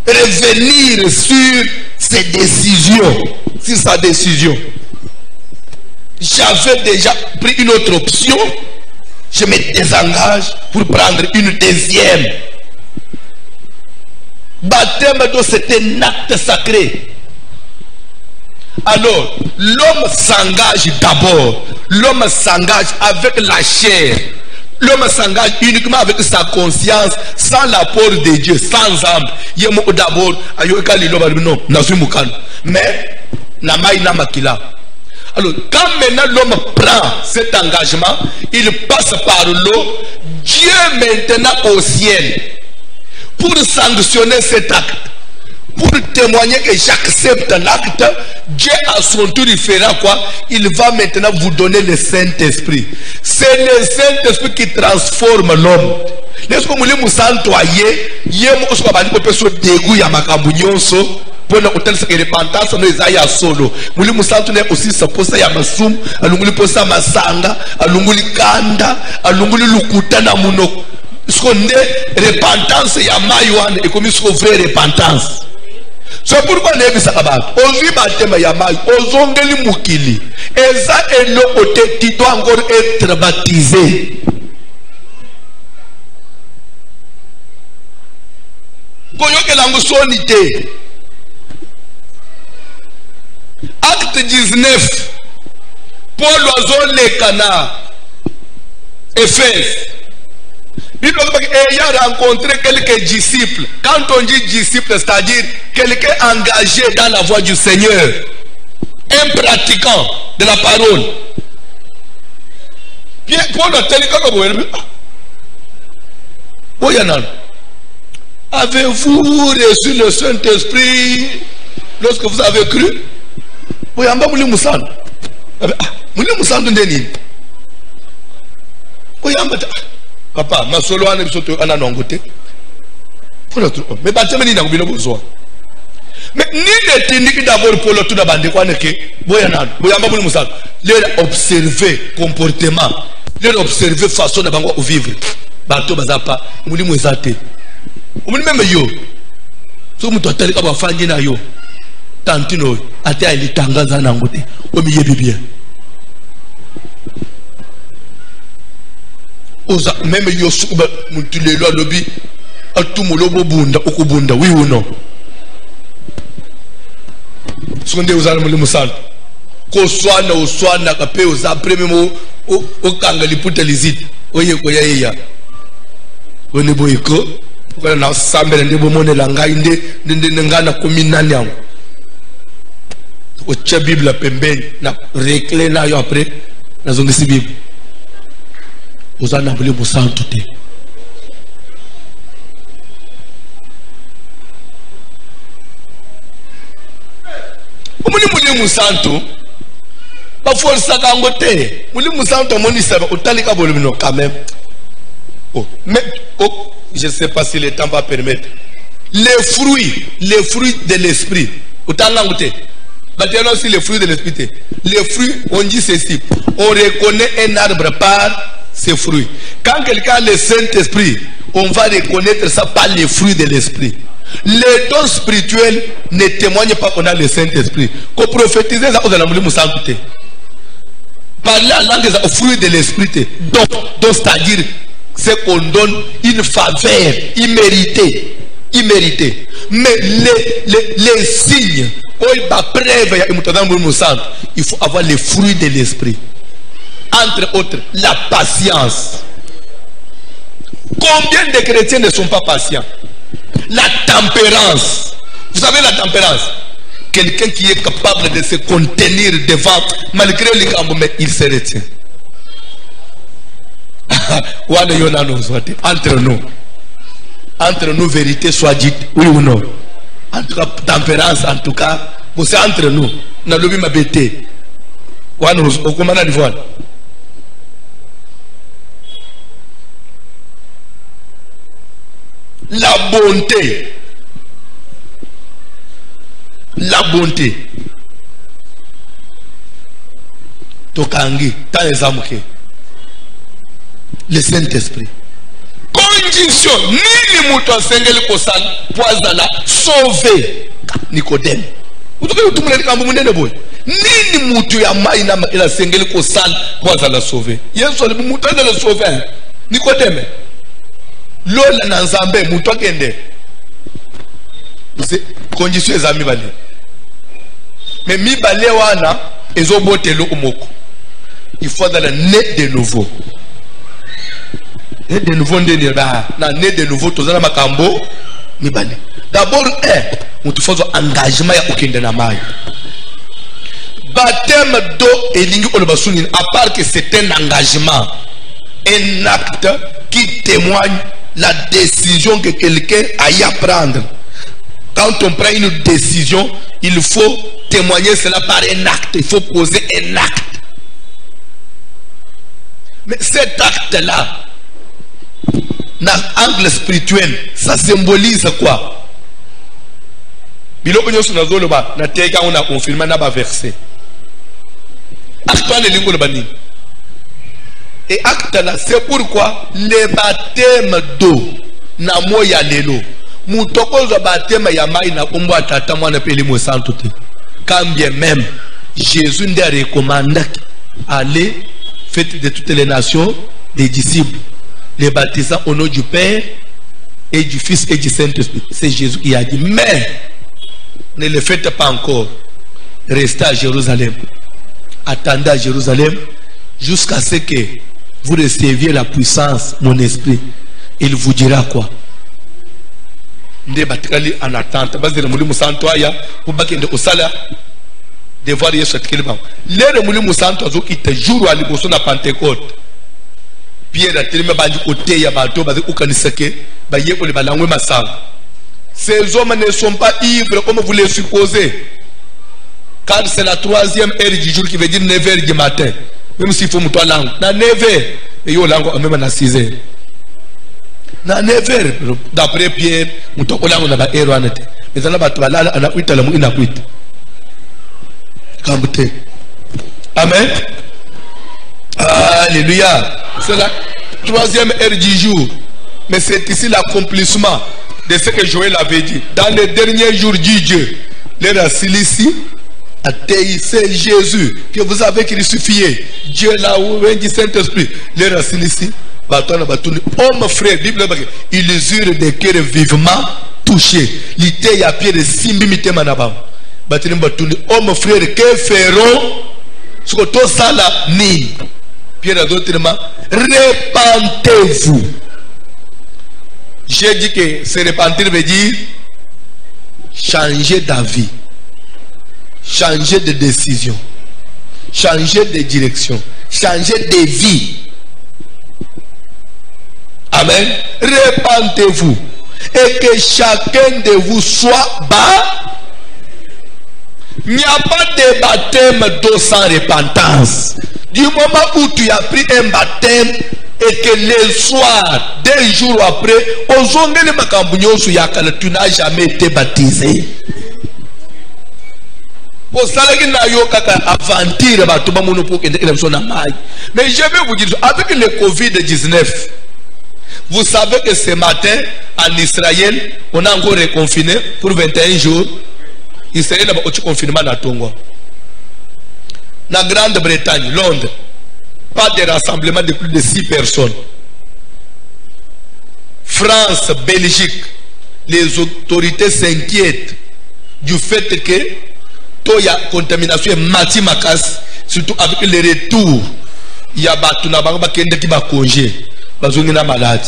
Revenir sur ses décisions, sur sa décision. J'avais déjà pris une autre option. je me désengage pour prendre une deuxième. Baptême d'eau, c'est un acte sacré. Alors, l'homme s'engage d'abord. L'homme s'engage avec la chair. L'homme s'engage uniquement avec sa conscience, sans l'apport de Dieu, sans âme. D'abord, mais, alors, quand maintenant l'homme prend cet engagement, il passe par l'eau, Dieu maintenant au ciel, pour sanctionner cet acte, pour témoigner que j'accepte l'acte, Dieu à son tour il fera quoi? Il va maintenant vous donner le Saint-Esprit. C'est le Saint-Esprit qui transforme l'homme. Laisse-moi vous dire, pour la repentance no ezaya solo muli musantu ne aussi saposa ya masum alunguli posa masanga alunguli kanda alunguli lukuta na muno skonde repentance ya maywan et comme ce vraie repentance. C'est pourquoi ne bisa abantu ozi batema ya mayi ozongeli mukili eza eno ote qui doit encore être baptisé. Koyoke langu sonité. Acte 19, Paul oiseau les canards, Éphèse. Ayant rencontré quelques disciples. Quand on dit disciple, c'est-à-dire quelqu'un engagé dans la voie du Seigneur, un pratiquant de la parole. Paul a tel que avez-vous reçu le Saint-Esprit lorsque vous avez cru? Oyamba muli musando. Muli musando ndeni. Oyamba papa, masolo ane bisoto ana nongote. Mais baptême ni na kubilo bozwa. Mais ni netindi d'abord pour le tout na bande kwa neke boyana. Oyamba muli musando. Les observer comportement, les observer façon de bango vivre. Bato bazapa muli mwezate. Muli même yo. So muto atali ka bafanye na yo. Tantino ate alitangaza nangote omiye bibia oza même yo suba mutulelo lobi atumulo bobunda okubunda wi uno sonde uzana muli musala ko swana kape uza premier okanga liputa lizidi oye ko yaya woni boyiko ko na sambele ndebo monela ngai nde ngana kominani yango ocha Bible pembeni na reclé na yo après na zongisi Bible uzana bule musantu te muli musantu ba força kango te muli musantu moni saba otalika bole bino quand même mais je sais pas si le temps va permettre les fruits de l'esprit otanga ngote. Maintenant aussi les fruits de l'esprit. Les fruits, on dit ceci. On reconnaît un arbre par ses fruits. Quand quelqu'un a le Saint-Esprit, on va reconnaître ça par les fruits de l'esprit. Les dons spirituels ne témoignent pas qu'on a le Saint-Esprit. Qu'on prophétise ça, on a la parler en langue aux fruits de l'esprit. Donc c'est-à-dire c'est qu'on donne une faveur imméritée. Mais les signes, il faut avoir les fruits de l'esprit. Entre autres, la patience. Combien de chrétiens ne sont pas patients? La tempérance. Vous savez la tempérance? Quelqu'un qui est capable de se contenir devant, malgré les gambes, mais il se retient. Entre nous, vérité soit dite, oui ou non. Entre tempérance, en tout cas, c'est entre nous. Nous avons ma bêté. Au commandant d'Ivoire. La bonté. La bonté. Tokangi, dans les âmes. Le Saint-Esprit. Condition, ni les moutons sengeli kosan, poisala, sauver Nicodème. Vous devez tout le monde boy. nini mutu ya mai na ila sengeli ko sala kwa la sauver Yesu ali mutu la sauver Nikodeme lola na nzambe mutu akende c'est condition ezami bale mais mi bale wana ezobotelo omoko il faut dans né de nouveau né de nouveau ndeni ba na né de nouveau tozana makambo mi bale d'abord mutu faut engagement ya okende na mai baptême d'eau elingi olobasuni à part que c'est un engagement un acte qui témoigne la décision que quelqu'un a à prendre. Quand on prend une décision, il faut témoigner cela par un acte. Il faut poser un acte. Mais cet acte-là, dans l'angle spirituel, ça symbolise quoi? On a confirmé dans le verset. Et acte là, c'est pourquoi le baptême d'eau na moya lelo mutoko zo baptême ya mai na kombo atata mwana peli mo santo te. Quand bien même Jésus n'a recommandé aller faites de toutes les nations des disciples, les baptisant au nom du Père et du Fils et du Saint-Esprit. C'est Jésus qui a dit, mais ne le faites pas encore, restez à Jérusalem, attendez à Jérusalem jusqu'à ce que vous receviez la puissance, mon esprit. Il vous dira quoi? En attente, de voir Yesu atikilibam. Lere muli musanto azo ite jour à liboso na Pentecôte. Pierre a tellement bandi côté ya bato bazi ukaniseke ba yeko le balangwe masanga. Ces hommes ne sont pas ivres comme vous les supposez. Car c'est la 3e heure du jour qui veut dire 9h du matin. Même s'il faut mouton langue. Na 9h. Et yo langue même na 6h. Na 9h. D'après Pierre, mouton langue na ba heure anete. Mais ça na ba balala ana kuita la mu ina kuita. Amen. Alléluia. C'est la 3e heure du jour. Mais c'est ici l'accomplissement de ce que Joël avait dit. Dans les derniers jours du Dieu, les racines ici, c'est Jésus que vous avez crucifié. Dieu là où est du Saint-Esprit. Les racines ici, homme frère, Bible, ils eurent des cœurs vivement touchés. L'ité y a pied de Simbi Manabam. Homme frère, que feront ce que tout ça là ni Pierre a d'autres répentez-vous. J'ai dit que se repentir veut dire changer d'avis, changer de décision, changer de direction, changer de vie. Amen. Répentez-vous et que chacun de vous soit bas. Il n'y a pas de baptême d'eau sans repentance. Du moment où tu as pris un baptême et que le soir, 2 jours après, tu n'as jamais été baptisé. Mais je vais vous dire, avec le Covid-19, vous savez que ce matin, en Israël, on a encore reconfiné pour 21 jours. Israël a aussi confinement à Tongo. La Grande-Bretagne, Londres, pas de rassemblement de plus de 6 personnes. France, Belgique, les autorités s'inquiètent du fait que il y a contamination matimakas, surtout avec le retour. Il y a qui va congé, malade.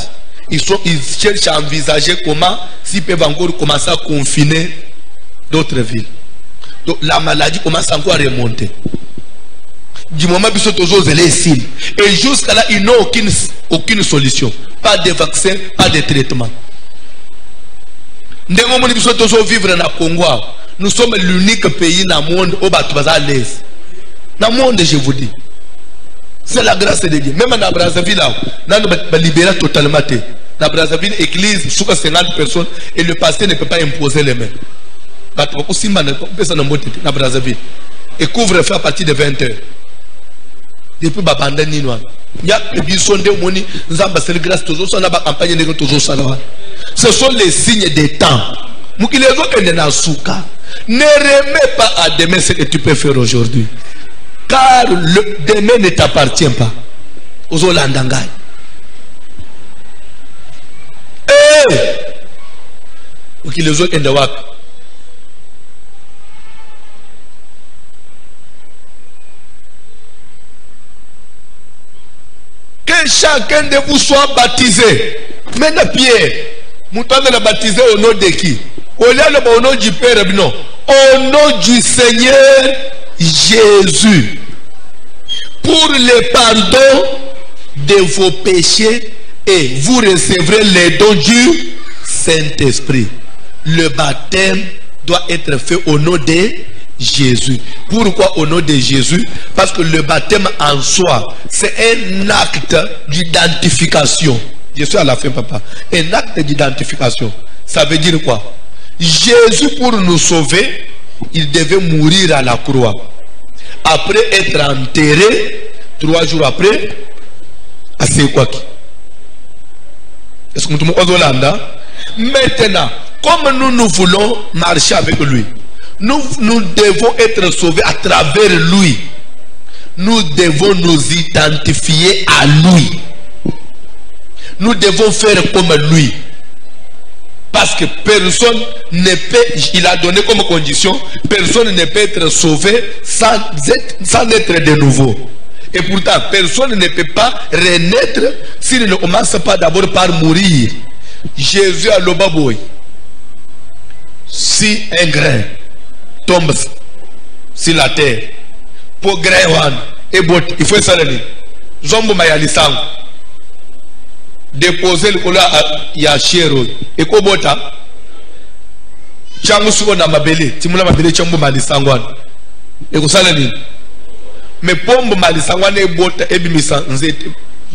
Ils cherchent à envisager comment s'ils peuvent encore commencer à confiner d'autres villes. Donc la maladie commence encore à remonter. Du moment où ils sont aux et jusqu'à là, ils n'ont aucune solution. Pas de vaccin, pas de traitement. Nous sommes l'unique pays dans le monde où on est à l'aise. Dans le monde, je vous dis. C'est la grâce de Dieu. Même dans Brazzaville, on est libéré totalement. Dans Brazzaville, l'église, sous 50 personnes, et le pasteur ne peut pas imposer les mains. Et couvre-feu à partir de 20h. Depuis Babanda Ninois. Ce sont les signes des temps. Ne remets pas à demain ce que tu peux faire aujourd'hui. Car le demain ne t'appartient pas. Aux Hollandais. Ok, les autres endawak. Que chacun de vous soit baptisé. Maintenant Pierre, Mouton l'a baptisé au nom de qui? Au nom du Père, non. Au nom du Seigneur Jésus. Pour le pardon de vos péchés, et vous recevrez les dons du Saint-Esprit. Le baptême doit être fait au nom de Jésus. Pourquoi au nom de Jésus? Parce que le baptême en soi, c'est un acte d'identification. Je suis à la fin, papa. Un acte d'identification. Ça veut dire quoi? Jésus, pour nous sauver, il devait mourir à la croix. Après être enterré, 3 jours après, à c'est quoi qui? Est-ce que nous sommes au Hollanda? Maintenant, comme nous voulons marcher avec lui, nous devons être sauvés à travers lui. Nous devons nous identifier à lui. Nous devons faire comme lui. Parce que personne ne peut, il a donné comme condition, personne ne peut être sauvé sans être de nouveau. Et pourtant, personne ne peut pas renaître s'il ne commence pas d'abord par mourir. Jésus a l'obaboy. Si un grain tombe sur la terre, pour grain et bot, il faut ça le zombo mayalisang. Déposer le cola à Yachero et Kobota. Changu suko na mabele, timula mabele chambo malisangwan. Et kusalani. Mais pombo malisangwan e bota ebimisa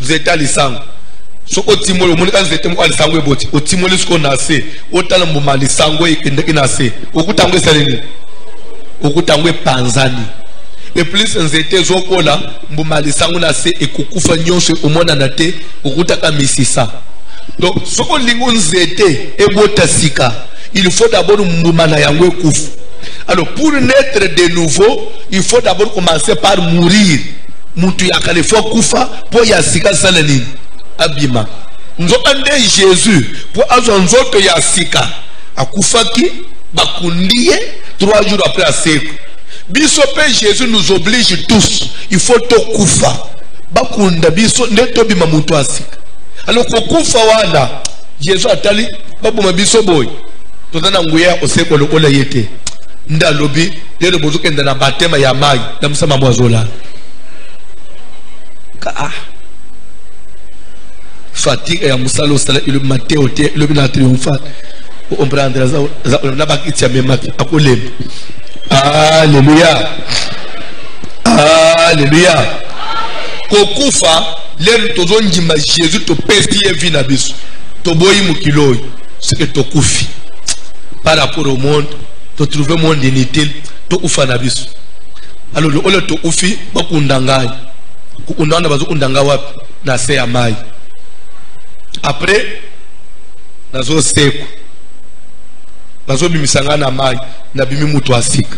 nzeta lisang. So otimolo munika nzete mu alisangwe boti. Otimolo suko nase, otala mbo malisangwe inase. Okutangwe saleni. Okutangwe panzani. Et plus nzete zokola mbumali sangu na se ekukufa nyonso omona na te okutaka misisa. Donc soko lingo nzete ebota sika, il faut d'abord mbumana yango ekufu. Alors pour naître de nouveau, il faut d'abord commencer par mourir. Muntu yakale faut kufa po ya sika salani abima. Nzo ande Jésus po azo nzoto ya sika akufaki bakundie 3 jours après à seku. Bisope Jésus nous oblige tous. Il faut to kufa. Bakunda biso neto bima muntu asika. Alors ko kufa wana Jésus atali babu mabiso boy. Tozana nguya oseko lokola yete. Nda lobi lelo bozuke ndana batema ya mai na msama mwazola. Ka fatigue ya musalo sala ile Matteo te le bina triomphal. On prendra za na bakiti ya memaki akolemba. Alléluia. Alléluia. Kokufa lem tozonjima Jésus to pesti vina biso. To boyi mukiloi. Ce que to kufi. Par rapport au monde, to trouver monde inutile, to ufa na biso. Alors le ole to ufi bakundanga. Kundanga bazokundanga wapi na se ya mai. Après nazo seko. Nazo bimisanga na mai na bimi mutu asika.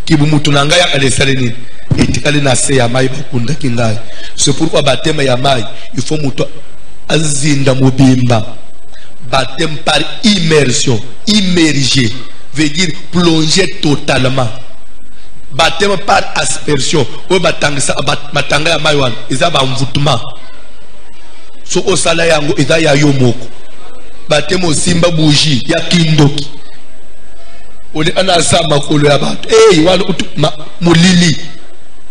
Kibu mutu nanga ya kalesaleni etikali na se ya mai bakunda kingai. C'est pourquoi baptême ya mai il faut mutu azinda mobimba. Baptême par immersion, immerger veut dire plonger totalement. Baptême par aspersion o batangisa matanga ya mai wan izaba mvutuma. So osala yango eza ya yomoko. Baptême osimba bougie ya kindoki. On est en ensemble makolo ya bato. Eh wana mulili.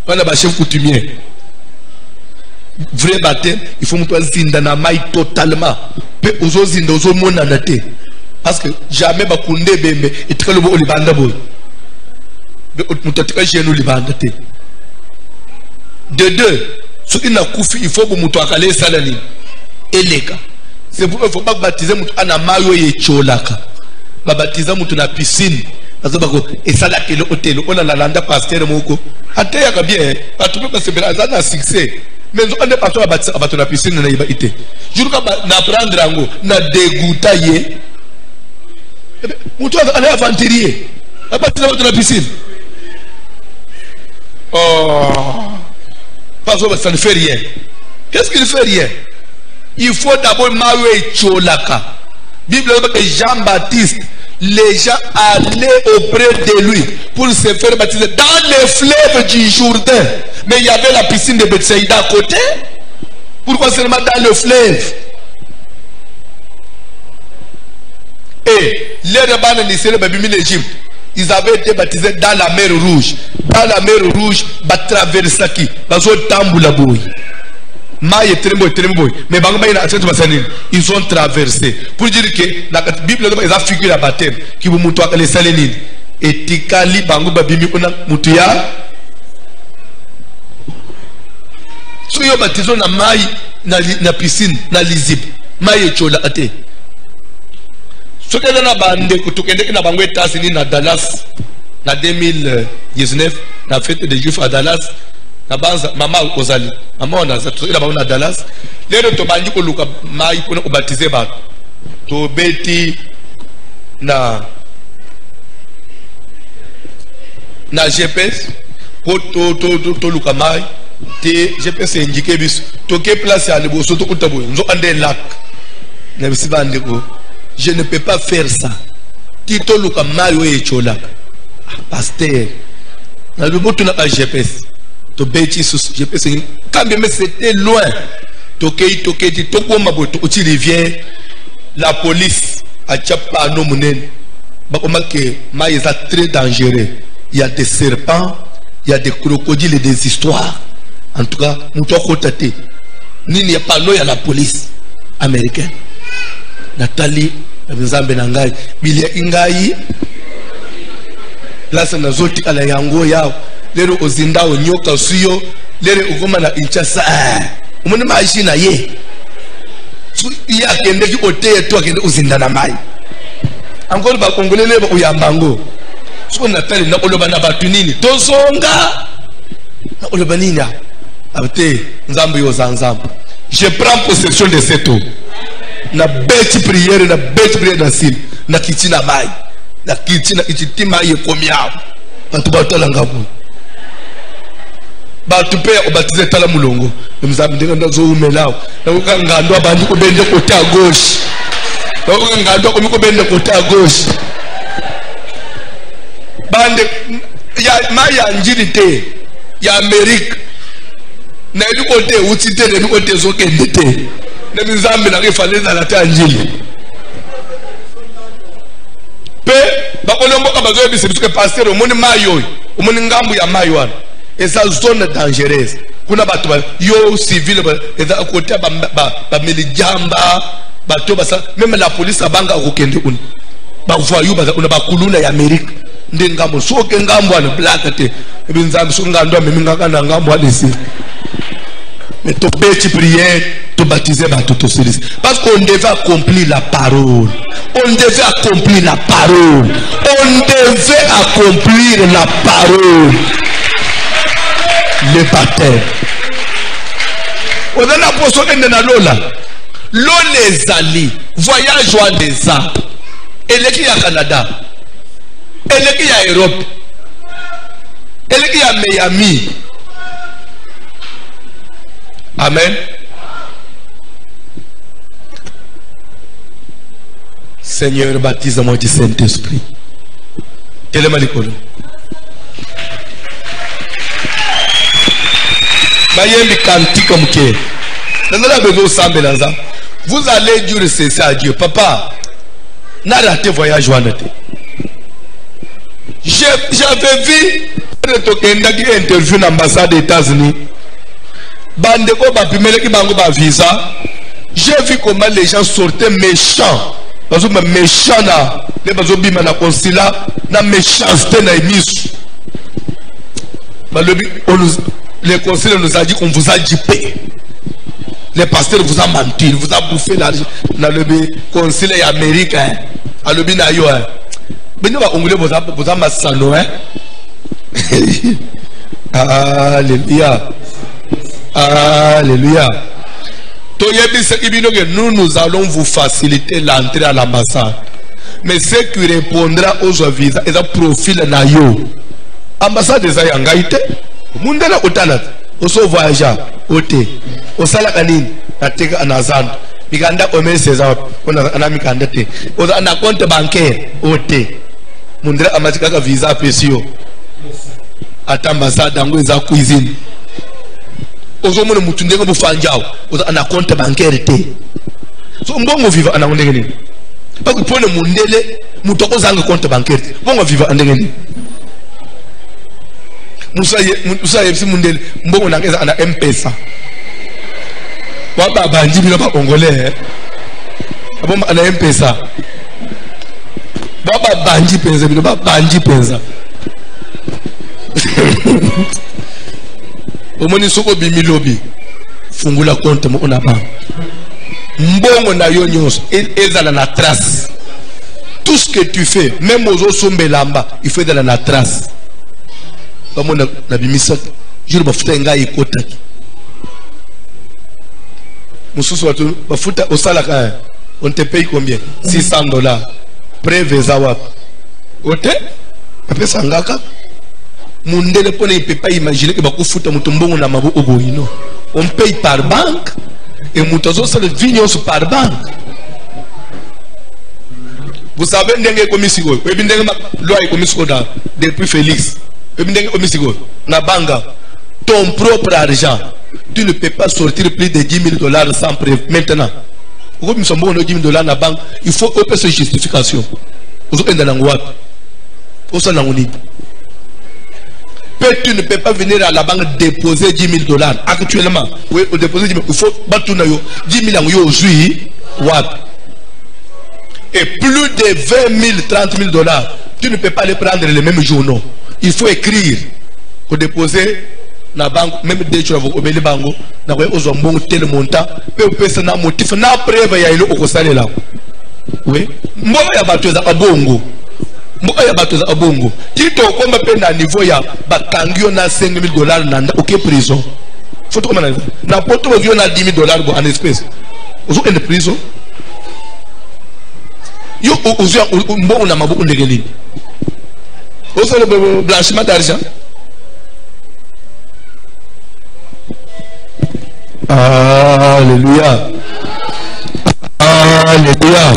Wana ba chef coutumier. Vrai baptême, il faut mutu zinda na mai totalement. Pe ozo zinda ozo mona na te. Parce que jamais ba kunde bembe etikalo bo libanda boy. Be mutatika jenu libanda te. De deux, ce qui n'a kufi il faut bo mutu akale salani. Eleka. C'est pourquoi il faut pas baptiser mutu ana mayo ye cholaka. Babatiza mutu na piscine azobako esala kelo hotel on la landa pasteur moko ateya ka bien atupe pa sebela azana succès mais on ne pas toi abato na piscine na iba ite juruka na prendre ango na dégoûta ye mutu ala aventurier Baptiser dans la piscine. Oh. Parce que ça ne fait rien. Qu'est-ce qu'il ne fait rien? Il faut d'abord Mawe Cholaka. Bible dit que Jean-Baptiste, les gens allaient auprès de lui pour se faire baptiser dans les fleuves du Jourdain. Mais il y avait la piscine de Bethsaïda à côté. Pourquoi seulement dans le fleuve? Et les rabbins d'Israël, l'Égypte, ils avaient été baptisés dans la mer Rouge. Dans la mer Rouge, ils traversent qui? Mais ils ont traversé. Pour dire que la Bible dit qu'ils ont figuré la baptême. Qui vous montre les salénines. Et Tikali Bango Babimi Ona Mutuya. Si vous baptisez na maï, na piscine, na lizib, maï et chola ate. Ce que na bande, kutukende na bango États-Unis na Dallas, na 2019, la fête des Juifs à Dallas. Na banza mama ozali mama ona za ila ba na Dallas lero to banji ko luka mai ko ko baptiser ba to beti na GPS ko to luka mai te GPS indiqué bis to ke place ya leboso to kutabo nzo ande lac na bisi bande ko je ne peux pas faire ça ti to luka mai o echola pasteur na leboto na GPS to beti sous GPS quand même c'était loin toke to koma boto uti rivière la police a chapa no munen ba koma que mai est très dangereux, il y a des serpents, il y a des crocodiles et des histoires. En tout cas muto kotate nini ya pano ya la police américaine Nathalie Nzambe nangai bilia ingai place na zoti ala yango yao lero ozindao nyoka suyo lero ugoma na inchasa umone maishi na ye su ya kende ki ote to kende uzinda na mai angolo ba kongolele ba uyambango su Nathalie na oloba na batu nini tozonga na oloba nini abte nzambe yo zanzambe. Je prends possession de cette eau na bête prière na sim na kitina mai na kitina itima ye komia batu batala ngabu batu pe obatize tala mulongo mzambe ndinga ndazo umelao na ukangandwa bandi ko bende côté à gauche na ukangandwa ko bende côté à gauche bande ya mai ya njirite ya Amerique na du côté utite de du côté zokende te na mzambe na kifale na la tanjili pe bakolombo ka bazo bise biske pasteur omoni mayo omoni ngambu ya mayo wana esa zone dangereuse kuna batu yo civil eza côté ba milijamba bato basa même la police abanga kokende kun ba voyou ba kuna bakuluna ya Amerique ndi ngambo soke ngambo wana black te ebinzambe so ngandwa mimi ngakana ngambo alisi. Mais tu peux prier, tu baptiser, tu service. Parce qu'on devait accomplir la parole. On devait accomplir la parole. On devait accomplir la parole. Le baptême. On a la poisson de Lola. L'on les alliés. Voyage en des arbres. Et les qui à Canada. Et les qui à Europe. Et les qui à Miami. Amen. Seigneur, baptise-moi du Saint-Esprit. Quel est ma licole? Vous allez dire ceci à Dieu. Papa, n'a raté voyage ou année. J'avais vu une interview dans l'ambassade des États-Unis. Bandeko bapimele ki bango ba visa. J'ai vu comment les gens sortaient méchants. Parce que méchants na les bazo bima na consulat na méchanceté na émis. Les consulats nous a dit qu'on vous a dupé. Les pasteurs vous a menti, vous a bouffé l'argent dans le consulat américain. À le bin ayo. Bino ba ongolais vous a masano hein. Alléluia. Alléluia. Nous allons vous faciliter l'entrée à l'ambassade. mais ce qui répondra aux visa et à profil na yo. Ambassade za yangaite, mundela otalat, oso voyageur, ote, osala kanini, ateka anazan, mikanda commerce za, ona mikanda te, oza na compte bancaire, ote, mundela amatika ka visa pesio, ata ambassade yango za cuisine, ozo mona mutundeka bufanjao, oza na compte bancaire te, so mbongo viva anaondenge nini, parce que pour le mundele, mutoko zanga compte bancaire, mbongo viva andenge nini. Musa yepsi mundele mbongo nakeza ana M-Pesa waba banji bino ba congolais aboma ana M-Pesa baba banji penza bino ba banji penza omoni soko bimilobi fungula compte mo ona ba mbongo na yo nyonso ezala na trace. Tout ce que tu fais, même aux sombelamba, il faut être dans la trace. Comme on a bimisa, je ne sais pas si on on te paye combien? $600. Pré-Vezawap. Ok? Après ça, on ne peut pas imaginer que on paye par banque et on par banque. Vous savez, depuis Félix, ton propre argent, tu ne peux pas sortir plus de $10,000 sans preuve. Maintenant, $10,000 na banque, il faut que ce justification. Tu ne peux pas venir à la banque déposer $10,000 actuellement. Oui, déposer 10 000. Il faut battre 10 000 aujourd'hui. Et plus de 20 000, 30 $000, tu ne peux pas les prendre les mêmes journaux. Il faut écrire pour déposer la banque, même des choses au Beli Bango, n'a pas besoin tel montant, peu personne n'a motif, n'a preuve ya ilo au salé là. Oui, moi ya batuza abongo. Moi ya batuza abongo. Qui to comme peine à niveau ya batangio na $5,000 nanda OK prison. Faut comment na poto vio na $10,000 en espèces. Ozo en prison. Yo ozo mbongo na maboko ndegelini. Ozo le blanchiment d'argent. Alléluia. Alléluia.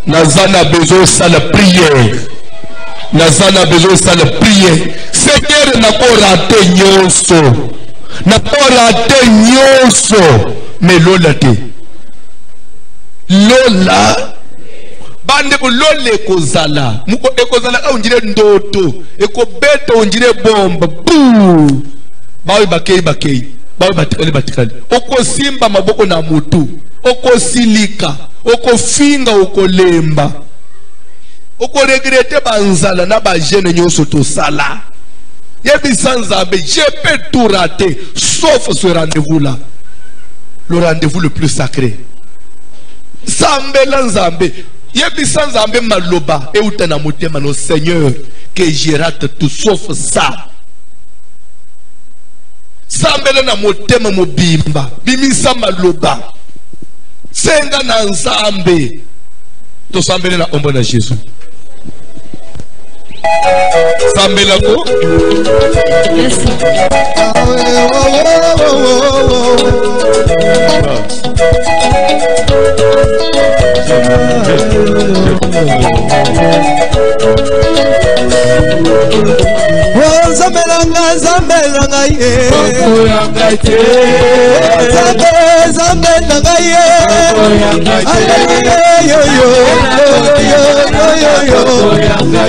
Nazana besoin de la prière. Nazana besoin de la prière. Seigneur n'a pas raté nyonso. N'a pas raté nyonso. Mais lola te. Lola. Bande ko lole kozala. Muko ekozala ka unjire ndoto. Eko beto unjire bomba. Boo. Bawi bakei. Bawi batikali. Oko simba maboko na mutu. Oko silika. Oko finga oko lemba. Oko regrette banzala na ba jeune nyonso to sala. Yebi sanzabe, je peux tout rater sauf ce rendez-vous là. Le rendez-vous le plus sacré. Zambe lanzambe. Yebi sanzambe maloba e utana motema no Seigneur que je rate tout sauf ça. Sambela na motema mobimba bimisa maloba senga na nzambe to sambela na ombo na Jésus sambela ko Zambelanga ye Zambelanga ye yo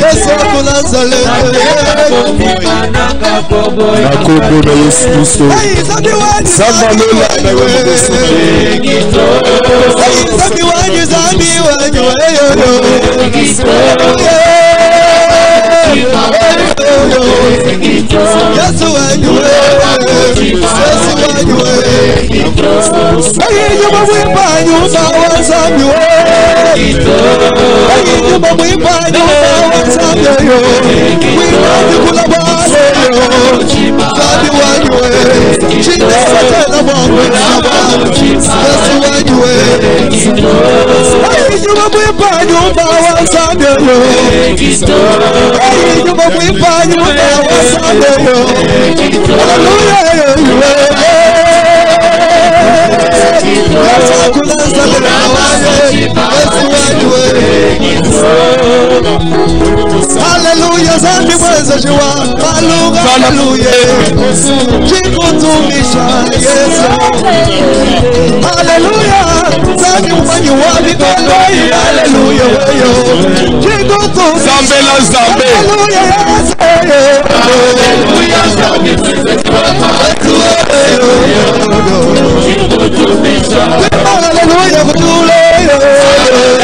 Yesu kulanzale nakombo na Yesu Kristo Zambalela na Yesu Zambi wanyu Yesu wanywe Ayinyuma mwipanyu mawazambi we Ayinyuma mwipanyu mawazambi yo Mwipanyu kulabale yo Zambi wanywe Chindesa tena mwangu Yesu wanywe Nyuma mwipa nyumba wasambe yo. Nyuma mwipa nyumba wasambe yo. Hallelujah, zambi mweza jiwa. Hallelujah, jikutumisha Yesu. Hallelujah, zambi mwanyi wa mikono. Hallelujah, jikutumisha. Zambe la zambe. Hallelujah, Yesu. Hallelujah, zambi mweza jiwa. Hallelujah, kutule.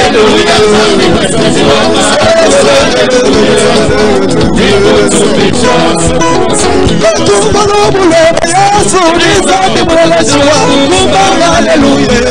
Hallelujah, zambi mweza jiwa. Hallelujah,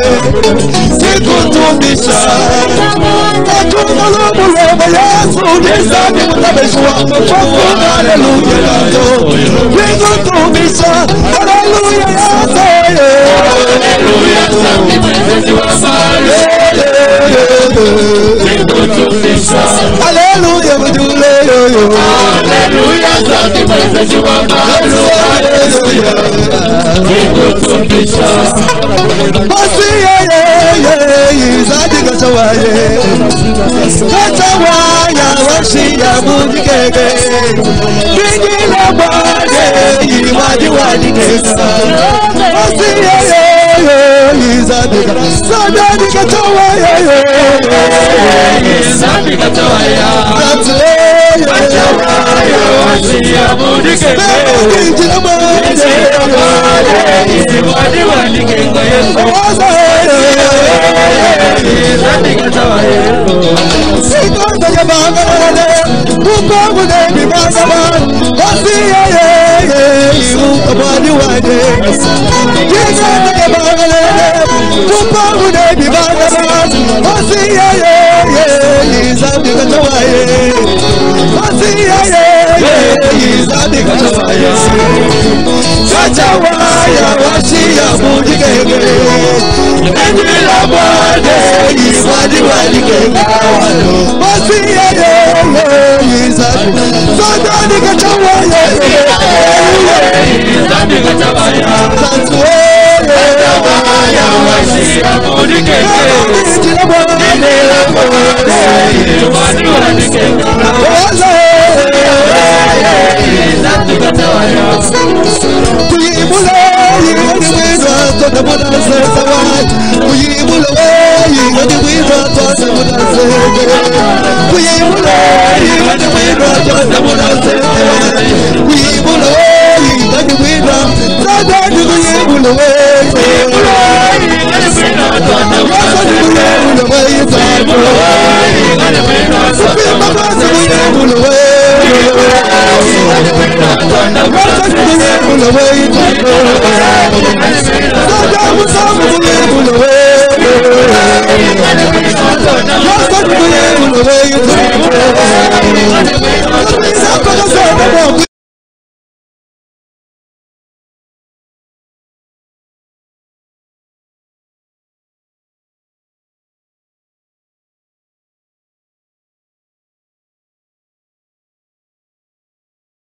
Hallelujah.